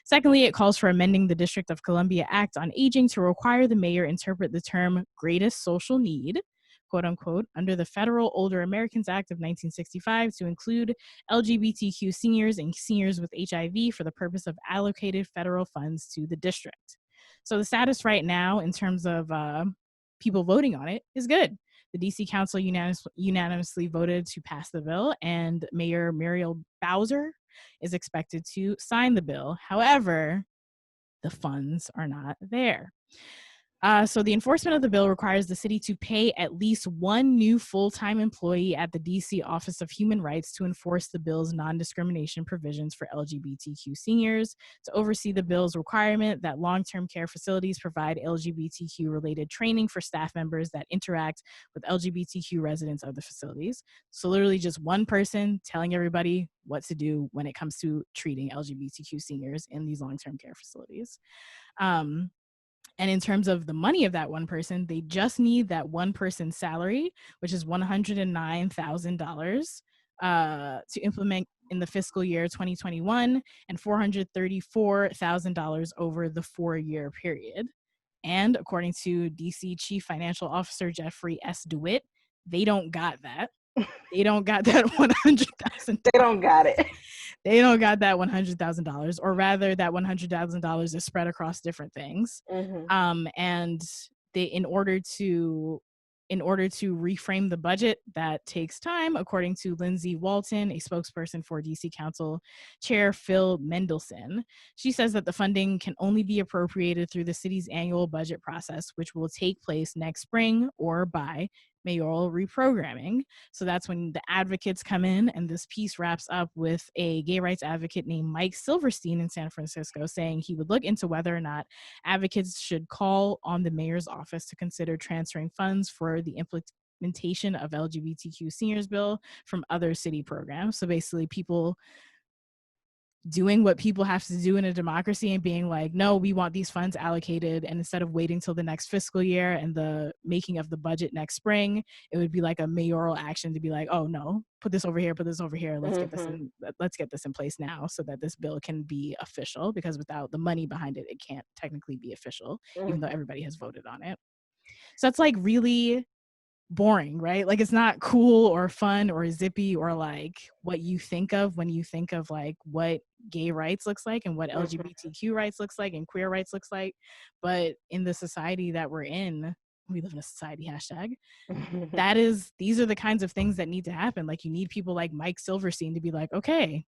Speaker 1: Secondly, it calls for amending the District of Columbia Act on Aging to require the mayor interpret the term greatest social need, quote unquote, under the Federal Older Americans Act of 1965 to include LGBTQ seniors and seniors with HIV for the purpose of allocated federal funds to the district. So the status right now in terms of people voting on it is good. The DC Council unanimously voted to pass the bill, and Mayor Muriel Bowser is expected to sign the bill. However, the funds are not there. So the enforcement of the bill requires the city to pay at least one new full-time employee at the DC Office of Human Rights to enforce the bill's non-discrimination provisions for LGBTQ seniors, to oversee the bill's requirement that long-term care facilities provide LGBTQ-related training for staff members that interact with LGBTQ residents of the facilities. So literally just one person telling everybody what to do when it comes to treating LGBTQ seniors in these long-term care facilities. And in terms of the money of that one person, they just need that one person's salary, which is $109,000 to implement in the fiscal year 2021, and $434,000 over the 4-year period. And according to DC Chief Financial Officer Jeffrey S. DeWitt, they don't got that. They don't got that $100,000.
Speaker 2: They don't got it.
Speaker 1: They don't got that $100,000, or rather that $100,000 is spread across different things. And they, in order to reframe the budget, that takes time, according to Lindsay Walton, a spokesperson for DC Council Chair Phil Mendelson. She says that the funding can only be appropriated through the city's annual budget process, which will take place next spring or by mayoral reprogramming. So that's when the advocates come in, and this piece wraps up with a gay rights advocate named Mike Silverstein in San Francisco saying he would look into whether or not advocates should call on the mayor's office to consider transferring funds for the implementation of LGBTQ seniors bill from other city programs. So basically people doing what people have to do in a democracy and being like, no, we want these funds allocated. And instead of waiting till the next fiscal year and the making of the budget next spring, it would be like a mayoral action to be like, oh no, put this over here, put this over here. Let's get this in place now so that this bill can be official, because without the money behind it, it can't technically be official, even though everybody has voted on it. So that's like really boring, right? Like it's not cool or fun or zippy or like what you think of when you think of like what gay rights looks like and what LGBTQ rights looks like and queer rights looks like. But in the society that we're in, we live in a society hashtag, these are the kinds of things that need to happen. Like you need people like Mike Silverstein to be like, okay,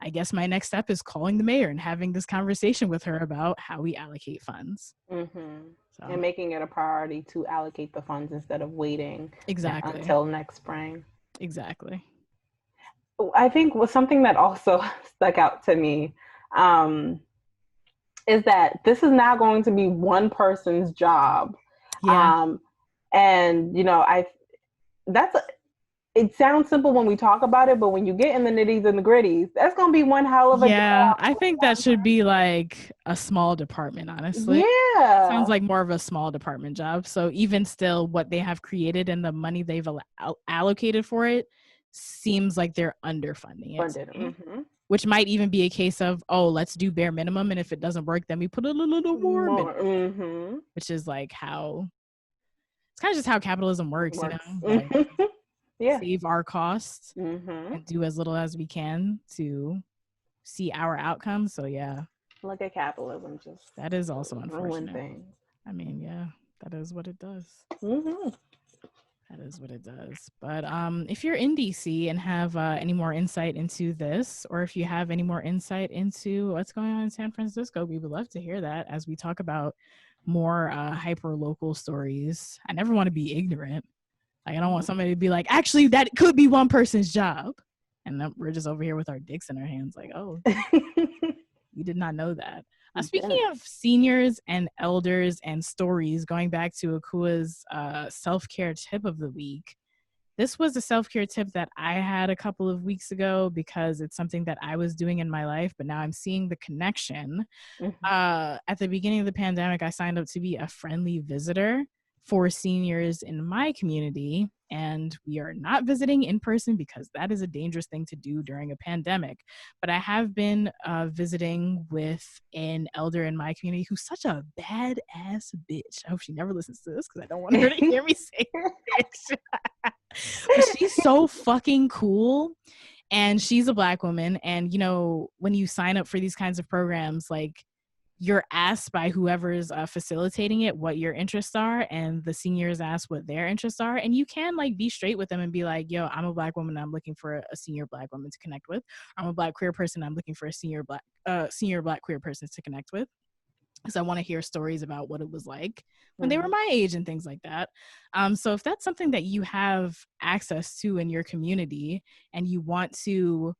Speaker 1: I guess my next step is calling the mayor and having this conversation with her about how we allocate funds.
Speaker 2: And making it a priority to allocate the funds instead of waiting until next spring.
Speaker 1: Exactly.
Speaker 2: I think was something that also stuck out to me is that this is now going to be one person's job. And you know, it sounds simple when we talk about it, but when you get in the nitties and the gritties, that's going to be one hell of a job.
Speaker 1: I think that should be like a small department, honestly.
Speaker 2: Yeah.
Speaker 1: Sounds like more of a small department job. So even still, what they have created and the money they've allocated for it seems like they're underfunding it. Which might even be a case of, oh, let's do bare minimum. And if it doesn't work, then we put a little more. Which is like it's kind of just how capitalism works. You know? Like, save our costs and do as little as we can to see our outcomes. So
Speaker 2: look at capitalism, just
Speaker 1: that is also unfortunate. I mean, that is what it does. That is what it does. But if you're in DC and have any more insight into this, or if you have any more insight into what's going on in San Francisco, we would love to hear that as we talk about more hyper local stories. I never want to be ignorant. Like, I don't want somebody to be like, actually, that could be one person's job. And then we're just over here with our dicks in our hands like, oh, we did not know that. Speaking of seniors and elders and stories, going back to Akua's self-care tip of the week, this was a self-care tip that I had a couple of weeks ago because it's something that I was doing in my life, but now I'm seeing the connection. At the beginning of the pandemic, I signed up to be a friendly visitor for seniors in my community, and we are not visiting in person because that is a dangerous thing to do during a pandemic. But I have been visiting with an elder in my community who's such a badass bitch. I hope she never listens to this because I don't want her to hear me say bitch. But she's so fucking cool, and she's a Black woman. And you know, when you sign up for these kinds of programs, like, you're asked by whoever's facilitating it what your interests are, and the seniors ask what their interests are, and you can like be straight with them and be like, yo, I'm a Black woman, I'm looking for a senior Black woman to connect with. I'm a Black queer person, I'm looking for a senior Black queer person to connect with. because I want to hear stories about what it was like when they were my age and things like that. So if that's something that you have access to in your community and you want to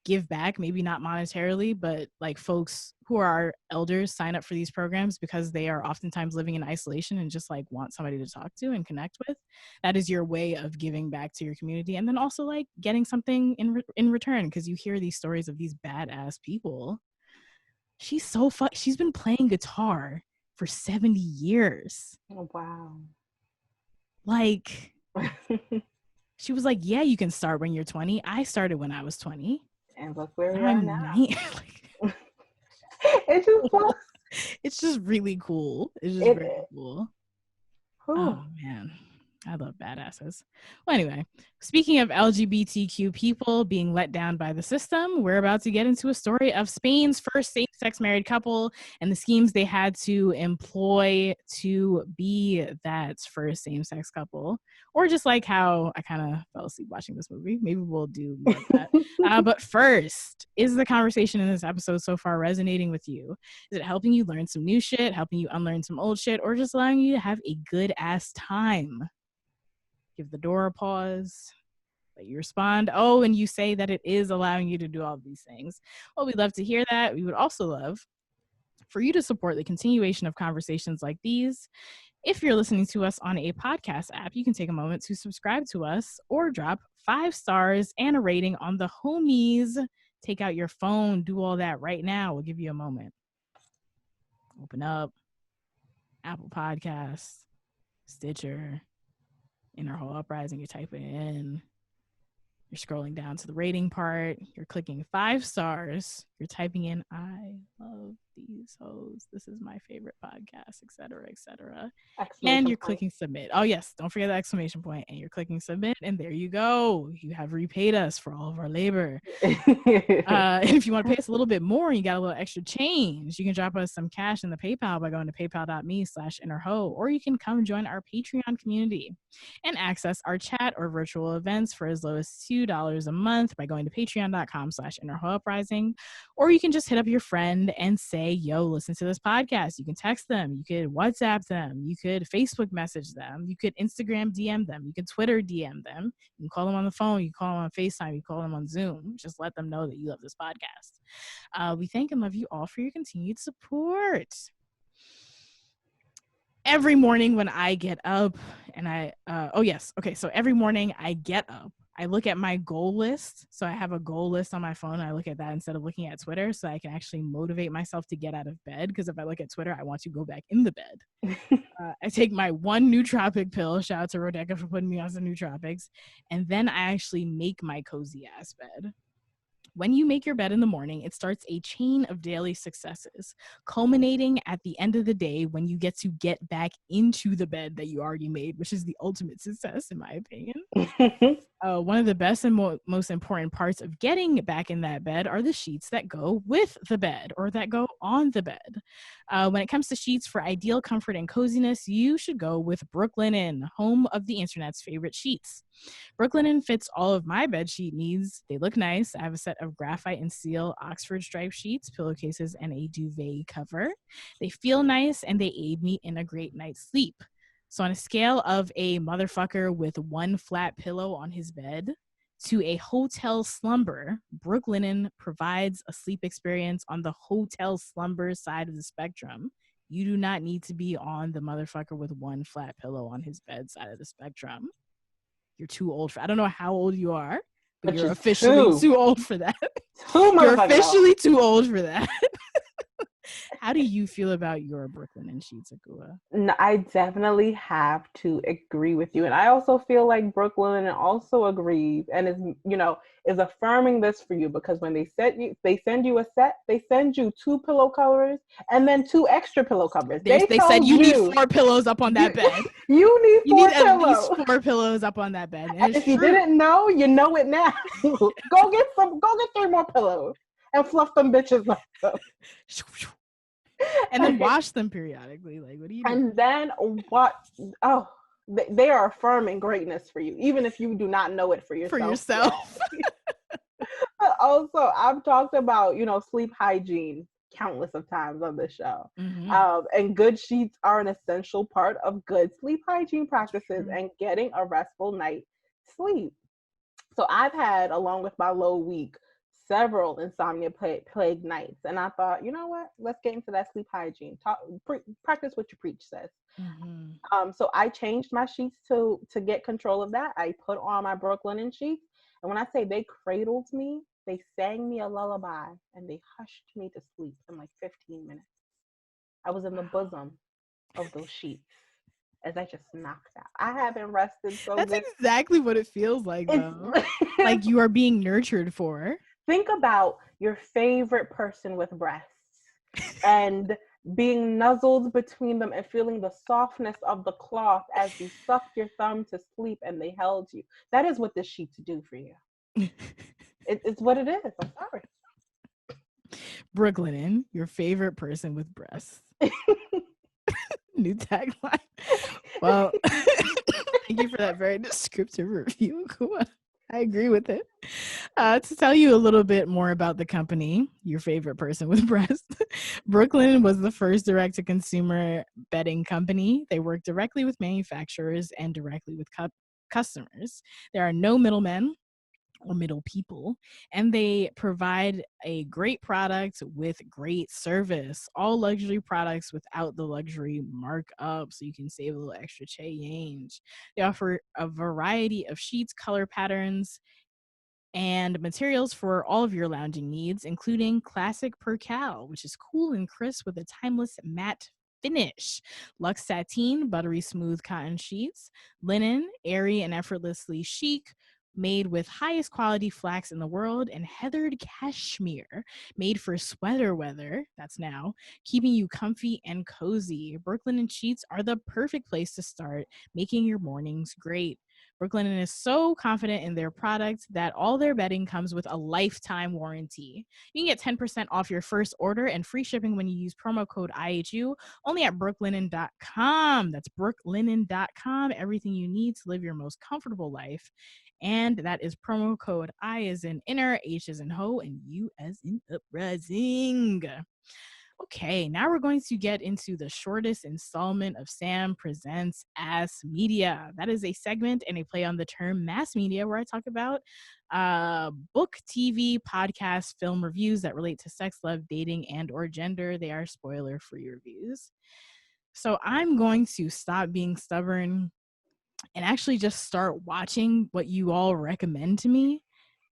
Speaker 1: give back, maybe not monetarily, but like folks who are our elders sign up for these programs because they are oftentimes living in isolation and just like want somebody to talk to and connect with. That is your way of giving back to your community, and then also like getting something in return, because you hear these stories of these badass people. She's so she's been playing guitar for 70 years.
Speaker 2: Oh, wow.
Speaker 1: Like, she was like, yeah, you can start when you're 20. I started when I was 20.
Speaker 2: And look where we
Speaker 1: I'm
Speaker 2: are now.
Speaker 1: like, it's just really cool. It's just very cool. Oh, man. I love badasses. Well, anyway, speaking of LGBTQ people being let down by the system, we're about to get into a story of Spain's first same-sex married couple and the schemes they had to employ to be that first same-sex couple. Or just like how I kind of fell asleep watching this movie. Maybe we'll do more of that. But first, is the conversation in this episode so far resonating with you? Is it helping you learn some new shit, helping you unlearn some old shit, or just allowing you to have a good-ass time? Give the door a pause, let you respond. Oh, and you say that it is allowing you to do all of these things. Well, we'd love to hear that. We would also love for you to support the continuation of conversations like these. If you're listening to us on a podcast app, you can take a moment to subscribe to us or drop 5 stars and a rating on the homies. Take out your phone, do all that right now. We'll give you a moment. Open up Apple Podcasts, Stitcher, Uprising, you type it in, you're scrolling down to the rating part, you're clicking 5 stars, you're typing in, I love these hoes, this is my favorite podcast, etc., and you're clicking submit. Oh yes, don't forget the exclamation point, and you're clicking submit, and there you go. You have repaid us for all of our labor. And if you want to pay us a little bit more and you got a little extra change, you can drop us some cash in the PayPal by going to paypal.me/innerho, or you can come join our Patreon community and access our chat or virtual events for as low as $2 a month by going to patreon.com/innerhouprising. Or you can just hit up your friend and say, yo, listen to this podcast. You can text them, you could WhatsApp them, you could Facebook message them, you could Instagram DM them, you can Twitter DM them, you can call them on the phone, you can call them on FaceTime, you can call them on Zoom. Just let them know that you love this podcast. We thank and love you all for your continued support. Every morning when I get up and so every morning I get up, I look at my goal list. So I have a goal list on my phone. I look at that instead of looking at Twitter, so I can actually motivate myself to get out of bed. Because if I look at Twitter, I want to go back in the bed. I take my 1 nootropic pill. Shout out to Rodeka for putting me on some nootropics. And then I actually make my cozy ass bed. When you make your bed in the morning, it starts a chain of daily successes, culminating at the end of the day when you get to get back into the bed that you already made, which is the ultimate success, in my opinion. One of the best and most important parts of getting back in that bed are the sheets that go with the bed or that go on the bed. When it comes to sheets for ideal comfort and coziness, you should go with Brooklinen, home of the internet's favorite sheets. Brooklinen fits all of my bed sheet needs. They look nice. I have a set of graphite and steel Oxford stripe sheets, pillowcases, and a duvet cover. They feel nice and they aid me in a great night's sleep. So on a scale of a motherfucker with 1 flat pillow on his bed to a hotel slumber, Brooklinen provides a sleep experience on the hotel slumber side of the spectrum. You do not need to be on the motherfucker with 1 flat pillow on his bed side of the spectrum. You're too old for. I don't know how old you are, but you're officially too old for that. You're officially too old for that. How do you feel about your Brooklinen sheets, Akua?
Speaker 2: No, I definitely have to agree with you. And I also feel like Brooklinen also agrees and is affirming this for you, because when they send you a set, they send you 2 pillow covers and then 2 extra pillow covers. They said you need
Speaker 1: 4 pillows up on that bed.
Speaker 2: You need
Speaker 1: at least 4 pillows up on that bed.
Speaker 2: And if you didn't know, you know it now. Go get 3 more pillows and fluff them bitches up.
Speaker 1: And then wash them periodically. Like, what do you do?
Speaker 2: And then what? Oh, they are affirming greatness for you, even if you do not know it for yourself. Also, I've talked about, sleep hygiene countless of times on this show.
Speaker 1: Mm-hmm.
Speaker 2: And good sheets are an essential part of good sleep hygiene practices and getting a restful night's sleep. So I've had, along with my low week, several insomnia plagued nights. And I thought, you know what? Let's get into that sleep hygiene. Practice what you preach, sis.
Speaker 1: Mm-hmm.
Speaker 2: So I changed my sheets to get control of that. I put on my Brooklinen sheets. And when I say they cradled me, they sang me a lullaby and they hushed me to sleep in like 15 minutes. I was in the bosom of those sheets as I just knocked out. I haven't rested so
Speaker 1: That's
Speaker 2: good.
Speaker 1: exactly what it feels like, though. Like you are being nurtured for.
Speaker 2: Think about your favorite person with breasts and being nuzzled between them and feeling the softness of the cloth as you sucked your thumb to sleep and they held you. That is what the sheets do for you. It's what it is. I'm sorry.
Speaker 1: Brooklinen, your favorite person with breasts. New tagline. Well, thank you for that very descriptive review. Cool. I agree with it. To tell you a little bit more about the company, your favorite person with breasts, Brooklinen was the first direct-to-consumer bedding company. They work directly with manufacturers and directly with customers. There are no middlemen or middle people, and they provide a great product with great service. All luxury products without the luxury markup, so you can save a little extra change. They offer a variety of sheets, color patterns, and materials for all of your lounging needs, including classic percale, which is cool and crisp with a timeless matte finish, luxe sateen, buttery smooth cotton sheets, linen, airy and effortlessly chic, made with highest quality flax in the world, and heathered cashmere, made for sweater weather, that's now, keeping you comfy and cozy. Brooklinen sheets are the perfect place to start making your mornings great. Brooklinen is so confident in their product that all their bedding comes with a lifetime warranty. You can get 10% off your first order and free shipping when you use promo code IHU only at brooklinen.com. That's brooklinen.com. Everything you need to live your most comfortable life. And that is promo code I as in inner, H as in ho, and U as in uprising. Okay, now we're going to get into the shortest installment of Sam Presents Ass Media. That is a segment and a play on the term mass media where I talk about book, TV, podcast, film reviews that relate to sex, love, dating, and or gender. They are spoiler-free reviews. So I'm going to stop being stubborn and actually just start watching what you all recommend to me,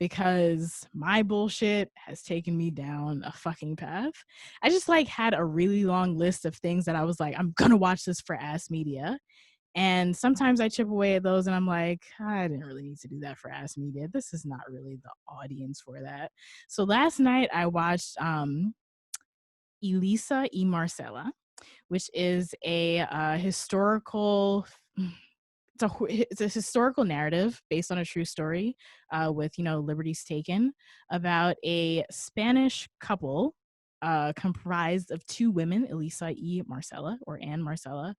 Speaker 1: because my bullshit has taken me down a fucking path. I just like had a really long list of things that I was like, I'm gonna watch this for ass media. And sometimes I chip away at those and I'm like, I didn't really need to do that for ass media. This is not really the audience for that. So last night I watched Elisa y Marcela, which is a historical it's a historical narrative based on a true story with, liberties taken, about a Spanish couple comprised of two women, Elisa y Marcela, or Anne Marcela,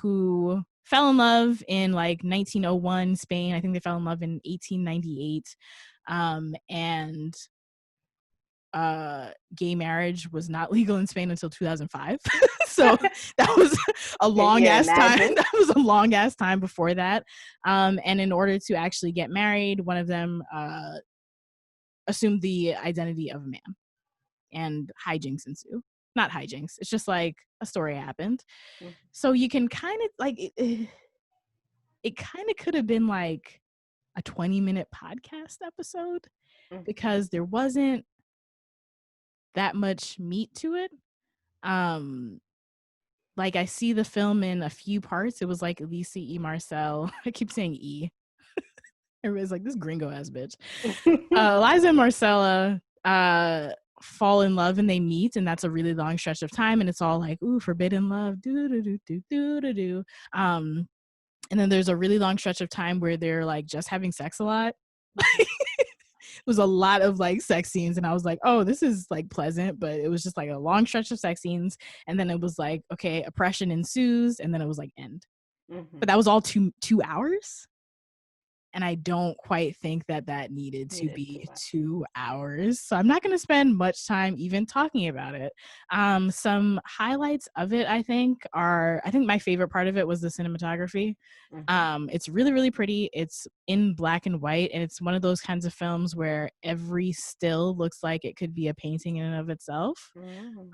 Speaker 1: who fell in love in like 1901 Spain. I think they fell in love in 1898. And gay marriage was not legal in Spain until 2005. So that was a long ass time. That was a long ass time before that. And in order to actually get married, one of them assumed the identity of a man, and hijinks ensue. Not hijinks. It's just like a story happened. So you can kind of like it kind of could have been like a 20-minute podcast episode, because there wasn't that much meat to it. Like I see the film in a few parts. It was like Elisa y Marcel. I keep saying E. Everybody's like, this gringo ass bitch. Eliza and Marcella fall in love and they meet, and that's a really long stretch of time, and it's all like, ooh, forbidden love, do do do do do do do. And then there's a really long stretch of time where they're like just having sex a lot. It was a lot of like sex scenes, and I was like, oh, this is like pleasant, but it was just like a long stretch of sex scenes, and then it was like, okay, oppression ensues, and then it was like end. But that was all two hours, And I don't quite think that needed to be 2 hours. So I'm not going to spend much time even talking about it. Some highlights of it, I think my favorite part of it was the cinematography. It's really, really pretty. It's in black and white, and it's one of those kinds of films where every still looks like it could be a painting in and of itself.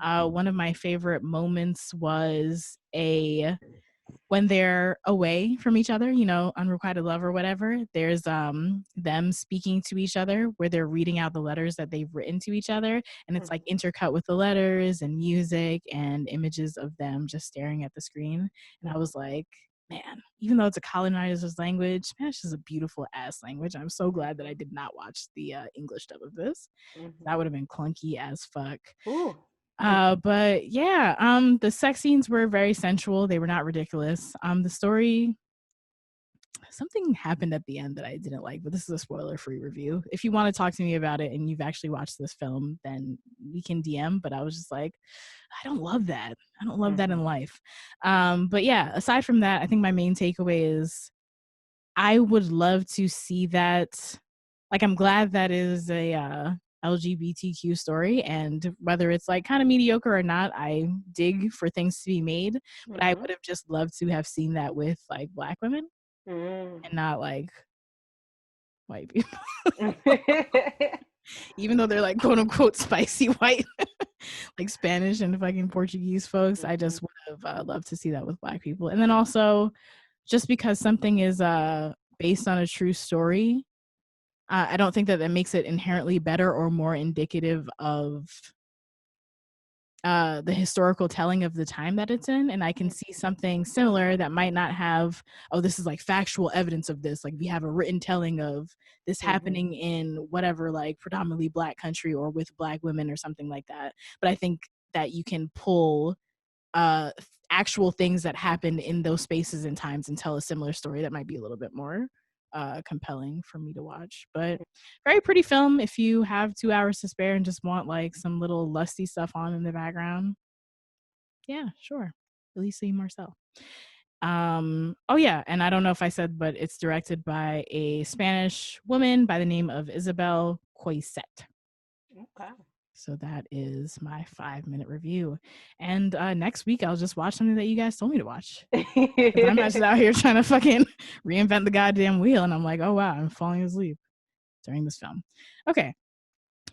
Speaker 1: One of my favorite moments was when they're away from each other, you know, unrequited love or whatever, there's them speaking to each other where they're reading out the letters that they've written to each other, and it's like intercut with the letters and music and images of them just staring at the screen. And I was like, man, even though it's a colonizer's language, Spanish is a beautiful ass language. I'm so glad that I did not watch the English dub of this. That would have been clunky as fuck.
Speaker 2: Ooh.
Speaker 1: But yeah, the sex scenes were very sensual. They were not ridiculous. The story, something happened at the end that I didn't like, but this is a spoiler-free review. If you want to talk to me about it and you've actually watched this film, then we can DM. But I was just like, I don't love that. I don't love that in life. But yeah, aside from that, I think my main takeaway is I would love to see that. Like, I'm glad that is a LGBTQ story, and whether it's like kind of mediocre or not, I dig for things to be made. But I would have just loved to have seen that with like Black women and not like white people. Even though they're like quote unquote spicy white, like Spanish and fucking Portuguese folks, I just would have loved to see that with Black people. And then also, just because something is based on a true story, I don't think that makes it inherently better or more indicative of the historical telling of the time that it's in. And I can see something similar that might not have, oh, this is like factual evidence of this. Like we have a written telling of this happening in whatever, like predominantly Black country or with Black women or something like that. But I think that you can pull actual things that happened in those spaces and times and tell a similar story that might be a little bit more compelling for me to watch. But very pretty film if you have 2 hours to spare and just want like some little lusty stuff on in the background. Yeah, sure. Elisa y Marcela. Oh yeah, and I don't know if I said, but it's directed by a Spanish woman by the name of Isabel Coiset.
Speaker 2: Okay.
Speaker 1: So that is my 5-minute review. And next week, I'll just watch something that you guys told me to watch. I'm not just out here trying to fucking reinvent the goddamn wheel. And I'm like, oh, wow, I'm falling asleep during this film. Okay.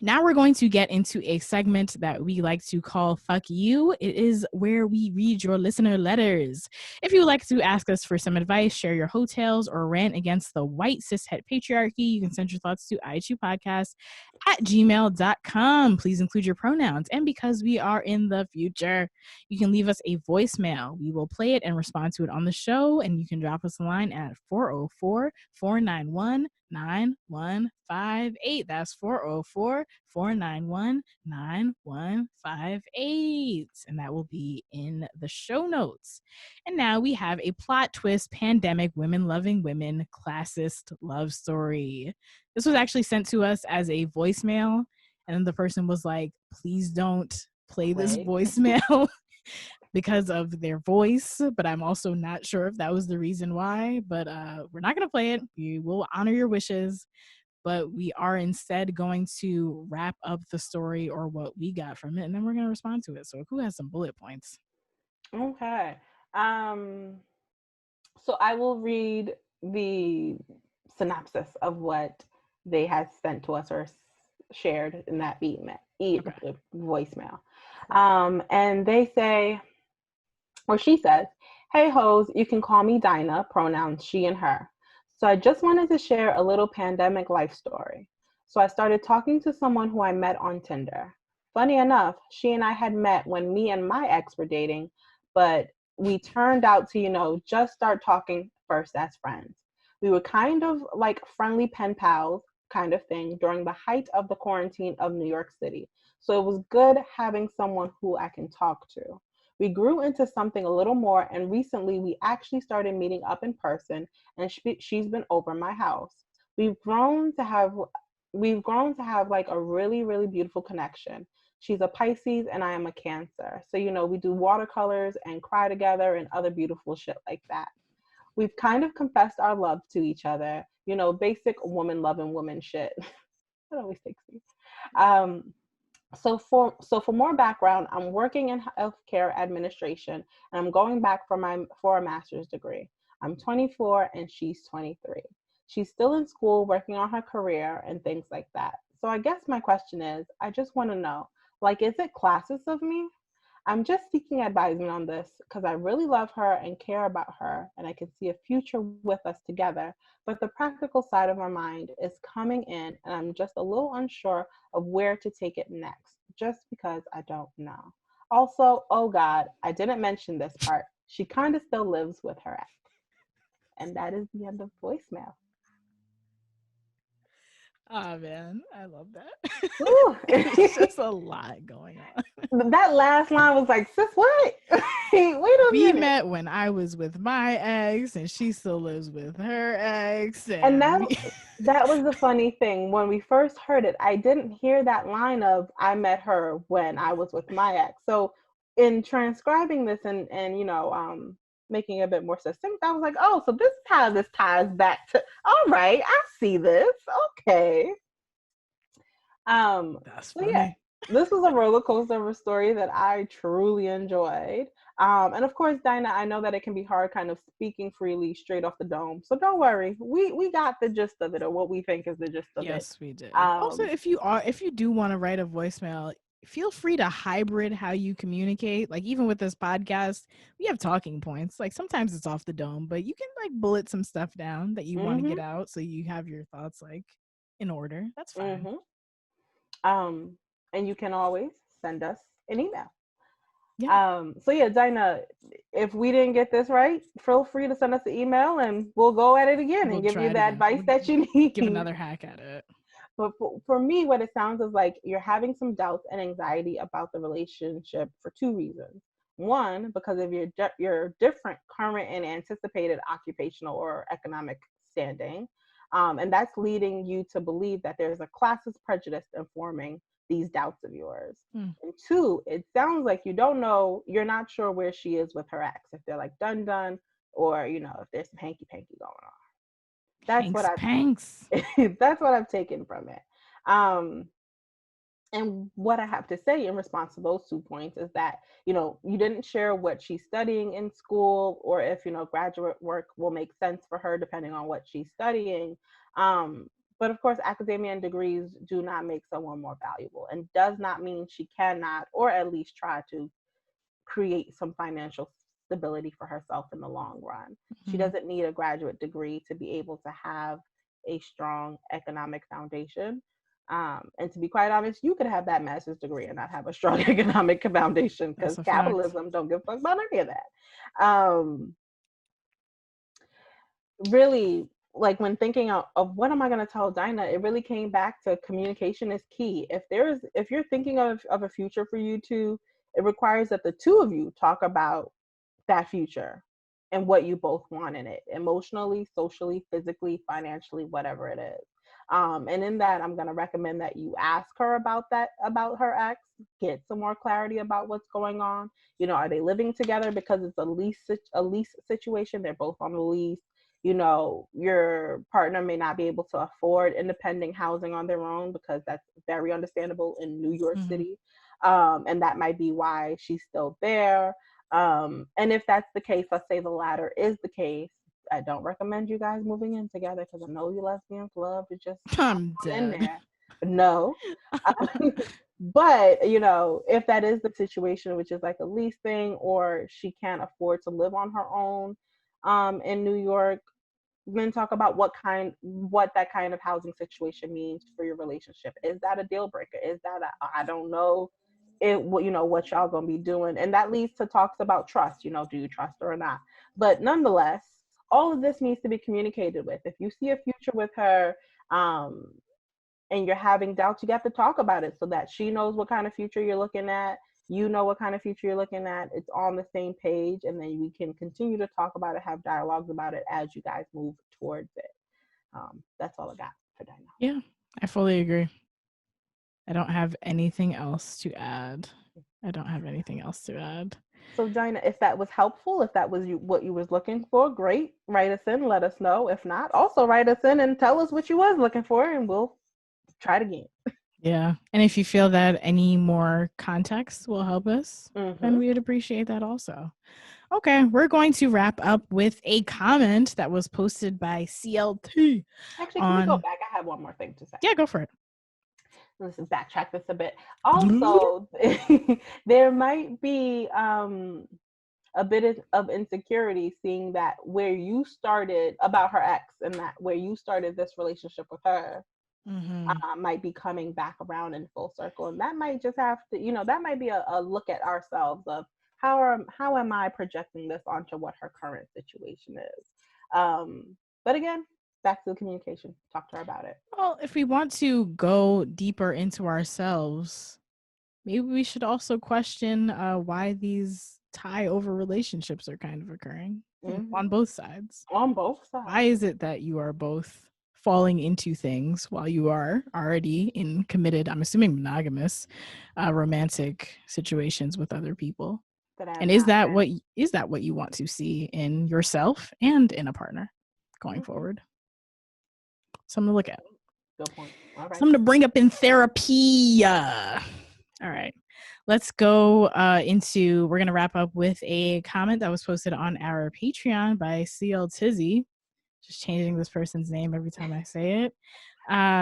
Speaker 1: Now we're going to get into a segment that we like to call Fuck You. It is where we read your listener letters. If you would like to ask us for some advice, share your hotels, or rant against the white cishet patriarchy, you can send your thoughts to ihupodcast@gmail.com. Please include your pronouns. And because we are in the future, you can leave us a voicemail. We will play it and respond to it on the show. And you can drop us a line at 404-491-9158. That's 404-491-9158. And that will be in the show notes. And now we have a plot twist, pandemic, women loving women, classist love story. This was actually sent to us as a voicemail. And then the person was like, please don't play this voicemail because of their voice, but I'm also not sure if that was the reason why. But we're not going to play it. We will honor your wishes, but we are instead going to wrap up the story or what we got from it, and then we're going to respond to it. So who has some bullet points?
Speaker 2: Okay. So I will read the synopsis of what they had sent to us or shared in that voicemail. And they say, or she says, hey hoes, you can call me Dinah, pronouns she and her. So I just wanted to share a little pandemic life story. So I started talking to someone who I met on Tinder. Funny enough, she and I had met when me and my ex were dating, but we turned out to, just start talking first as friends. We were kind of like friendly pen pals kind of thing during the height of the quarantine of New York City. So it was good having someone who I can talk to. We grew into something a little more, and recently we actually started meeting up in person, and she's been over my house. We've grown to have like a really, really beautiful connection. She's a Pisces and I am a Cancer. So, we do watercolors and cry together and other beautiful shit like that. we've kind of confessed our love to each other. You know, basic woman loving woman shit. That always takes me. Um, so for more background, I'm working in healthcare administration, and I'm going back for a master's degree. I'm 24 and she's 23. She's still in school working on her career and things like that. So I guess my question is, I just want to know, like, is it classist of me? I'm just seeking advisement on this because I really love her and care about her, and I can see a future with us together. But the practical side of my mind is coming in, and I'm just a little unsure of where to take it next, just because I don't know. Also, oh God, I didn't mention this part. She kind of still lives with her ex. And that is the end of voicemail.
Speaker 1: Oh man, I love that.
Speaker 2: Ooh.
Speaker 1: It's just a lot going on.
Speaker 2: That last line was like, sis, what? Wait a
Speaker 1: We
Speaker 2: minute.
Speaker 1: met when I was with my ex, and she still lives with her ex.
Speaker 2: And
Speaker 1: And
Speaker 2: that was the funny thing. When we first heard it, I didn't hear that line of I met her when I was with my ex. So in transcribing this and making it a bit more succinct, I was like, oh, so this is how this ties back to, all right, I see this. Okay.
Speaker 1: that's
Speaker 2: So
Speaker 1: funny.
Speaker 2: yeah, this was a roller coaster of a story that I truly enjoyed. And of course, Dinah, I know that it can be hard kind of speaking freely straight off the dome. So don't worry. We got the gist of it, or what we think is the gist of it.
Speaker 1: Yes, we did. Also,
Speaker 2: Um,
Speaker 1: if you do want to write a voicemail, feel free to hybrid how you communicate. Like even with this podcast, we have talking points. Like sometimes it's off the dome, but you can like bullet some stuff down that you want to
Speaker 2: mhm,
Speaker 1: get out so you have your thoughts like in order. That's fine.
Speaker 2: mhm. Um, and you can always send us an email.
Speaker 1: Yeah.
Speaker 2: So yeah, Dinah, if we didn't get this right, feel free to send us an email and we'll go at it again
Speaker 1: We'll
Speaker 2: and give
Speaker 1: try
Speaker 2: you
Speaker 1: it
Speaker 2: the
Speaker 1: again.
Speaker 2: advice that you need.
Speaker 1: Give another hack at it.
Speaker 2: But for me, what it sounds is like you're having some doubts and anxiety about the relationship for two reasons. One, because of your different current and anticipated occupational or economic standing, and that's leading you to believe that there's a classist prejudice informing these doubts of yours.
Speaker 1: Hmm.
Speaker 2: And two, it sounds like you don't know, you're not sure where she is with her ex, if they're like done, or if there's some hanky panky going on. That's what
Speaker 1: Hanks
Speaker 2: I've
Speaker 1: Panks.
Speaker 2: that's what I've taken from it. Um, and what I have to say in response to those 2 points is that, you didn't share what she's studying in school, or if, graduate work will make sense for her depending on what she's studying. Um, but of course, academia and degrees do not make someone more valuable, and does not mean she cannot, or at least try to create some financial stability for herself in the long run. She
Speaker 1: Mhm.
Speaker 2: doesn't need a graduate degree to be able to have a strong economic foundation. And to be quite honest, you could have that master's degree and not have a strong economic foundation,
Speaker 1: That's
Speaker 2: because
Speaker 1: a fact.
Speaker 2: capitalism don't give a fuck about any of that. Really, like when thinking of what am I going to tell Dinah, it really came back to communication is key. If you're thinking of a future for you two, it requires that the two of you talk about that future and what you both want in it, emotionally, socially, physically, financially, whatever it is. And in that, I'm going to recommend that you ask her about her ex, get some more clarity about what's going on. Are they living together because it's a lease situation? They're both on the lease. Your partner may not be able to afford independent housing on their own, because that's very understandable in New York
Speaker 1: Mhm.
Speaker 2: City. And that might be why she's still there. And if that's the case, let's say the latter is the case, I don't recommend you guys moving in together, because I know you lesbians love to just hop
Speaker 1: I'm
Speaker 2: on in
Speaker 1: dead.
Speaker 2: there. No. But if that is the situation, which is like a lease thing, or she can't afford to live on her own in New York, then talk about what that kind of housing situation means for your relationship. Is that a deal breaker? Is that I don't know what y'all gonna be doing? And that leads to talks about trust. Do you trust her or not? But nonetheless, all of this needs to be communicated with. If you see a future with her, um and you're having doubts, you got to talk about it so that she knows what kind of future you're looking at. You know what kind of future you're looking at. It's on the same page, and then we can continue to talk about it, have dialogues about it as you guys move towards it. That's all I got for Dinah.
Speaker 1: Yeah, I fully agree. I don't have anything else to add.
Speaker 2: So, Janina, if that was helpful, if that was what you was looking for, great. Write us in, let us know. If not, also write us in and tell us what you was looking for, and we'll try it again.
Speaker 1: Yeah. And if you feel that any more context will help us, then we would appreciate that also. Okay, we're going to wrap up with a comment that was posted by CLT.
Speaker 2: Actually, can we go back? I have one more thing to say.
Speaker 1: Yeah, go for it.
Speaker 2: Let's backtrack this a bit. Also, there might be a bit of insecurity seeing that where you started about her ex and that where you started this relationship with her might be coming back around in full circle. And that might just have to, that might be a look at ourselves of how am I projecting this onto what her current situation is. But again, back to the communication. Talk to her about it.
Speaker 1: Well, if we want to go deeper into ourselves, maybe we should also question why these tie over relationships are kind of occurring on both sides.
Speaker 2: On both sides.
Speaker 1: Why is it that you are both falling into things while you are already in committed, I'm assuming monogamous, romantic situations with other people? And is that what you want to see in yourself and in a partner going forward? Something to look at.
Speaker 2: Good point. All right.
Speaker 1: Something to bring up in therapy. All right. Let's go into, we're going to wrap up with a comment that was posted on our Patreon by CL Tizzy. Just changing this person's name every time I say it.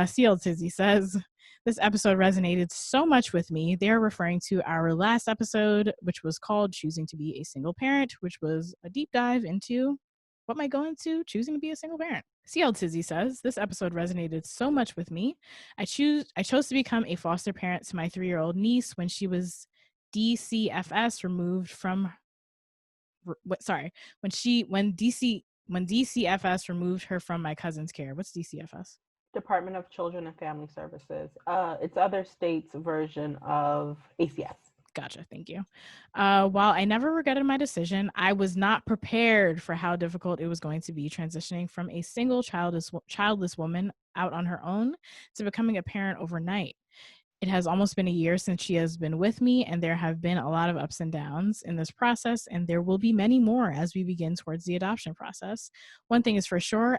Speaker 1: CL Tizzy says, this episode resonated so much with me. They're referring to our last episode, which was called Choosing to be a Single Parent, which was a deep dive into what am I going to choosing to be a single parent. CL Tizzy says, this episode resonated so much with me. I chose to become a foster parent to my 3-year-old niece when she was DCFS removed from, when DCFS removed her from my cousin's care. What's DCFS?
Speaker 2: Department of Children and Family Services. It's other states' version of ACS.
Speaker 1: Gotcha. Thank you. While I never regretted my decision, I was not prepared for how difficult it was going to be transitioning from a single childless woman out on her own to becoming a parent overnight. It has almost been a year since she has been with me, and there have been a lot of ups and downs in this process, and there will be many more as we begin towards the adoption process. One thing is for sure,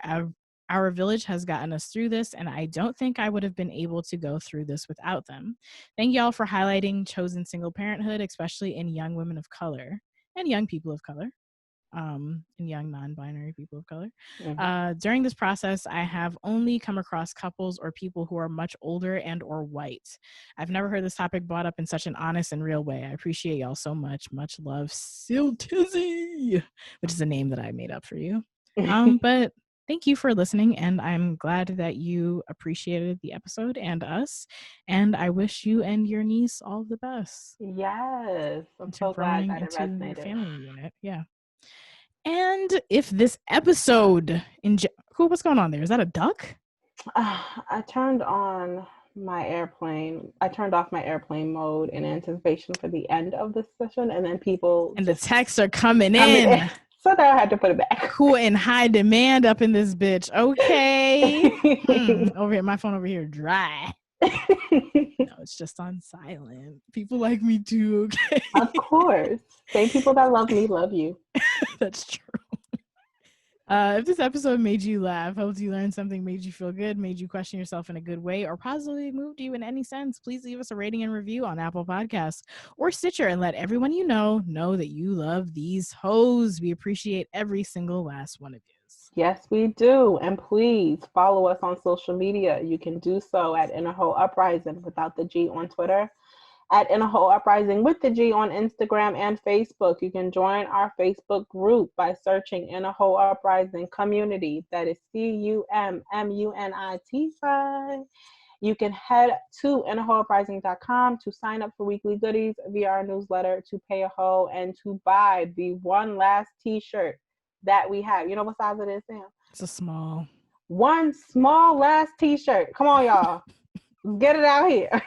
Speaker 1: our village has gotten us through this, and I don't think I would have been able to go through this without them. Thank y'all for highlighting chosen single parenthood, especially in young women of color and young people of color, and young non-binary people of color. During this process, I have only come across couples or people who are much older and or white. I've never heard this topic brought up in such an honest and real way. I appreciate y'all so much. Much love, Siltizzy, which is a name that I made up for you. But thank you for listening, and I'm glad that you appreciated the episode and us, and I wish you and your niece all the best.
Speaker 2: Yes, I'm so glad that it resonated.
Speaker 1: Your family unit, yeah. And if this episode, what's going on there? Is that a duck?
Speaker 2: I turned off my airplane mode in anticipation for the end of this session, and then
Speaker 1: the texts are coming in.
Speaker 2: So now I had to put it back.
Speaker 1: Who in high demand up in this bitch? Okay. Over here, my phone over here dry. No, it's just on silent. People like me too, okay?
Speaker 2: Of course. Same people that love me love you.
Speaker 1: That's true. If this episode made you laugh, helped you learn something, made you feel good, made you question yourself in a good way, or positively moved you in any sense, please leave us a rating and review on Apple Podcasts or Stitcher and let everyone you know that you love these hoes. We appreciate every single last one of you.
Speaker 2: Yes, we do. And please follow us on social media. You can do so at Uprising without the G on Twitter, at Uprising with the G on Instagram and Facebook. You can join our Facebook group by searching Uprising Community. That is CUMMUNIT. You can head to uprising.com to sign up for weekly goodies via our newsletter, to pay a hoe, and to buy the one last t-shirt that we have. You know what size it is, Sam?
Speaker 1: It's a small.
Speaker 2: One small last t-shirt. Come on, y'all. Get it out here.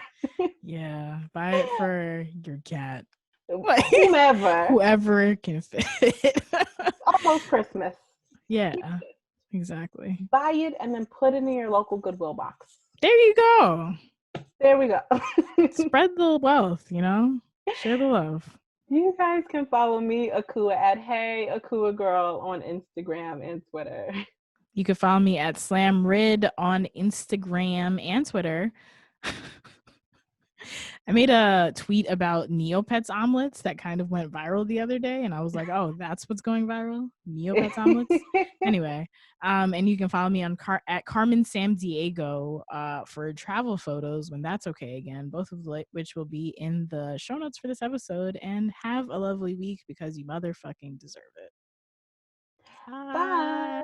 Speaker 1: Yeah, buy it for your cat.
Speaker 2: Whoever
Speaker 1: can fit.
Speaker 2: It's almost Christmas.
Speaker 1: Yeah, exactly.
Speaker 2: Buy it and then put it in your local Goodwill box.
Speaker 1: There you go.
Speaker 2: There we go.
Speaker 1: Spread the wealth, share the love.
Speaker 2: You guys can follow me, Akua, at Hey Akua Girl on Instagram and Twitter.
Speaker 1: You can follow me at SlamRid on Instagram and Twitter. I made a tweet about Neopets omelets that kind of went viral the other day, and I was like, "Oh, that's what's going viral, Neopets omelets." Anyway, and you can follow me on at Carmen Sam Diego for travel photos when that's okay again. Both of which will be in the show notes for this episode. And have a lovely week because you motherfucking deserve it. Bye.
Speaker 2: Bye.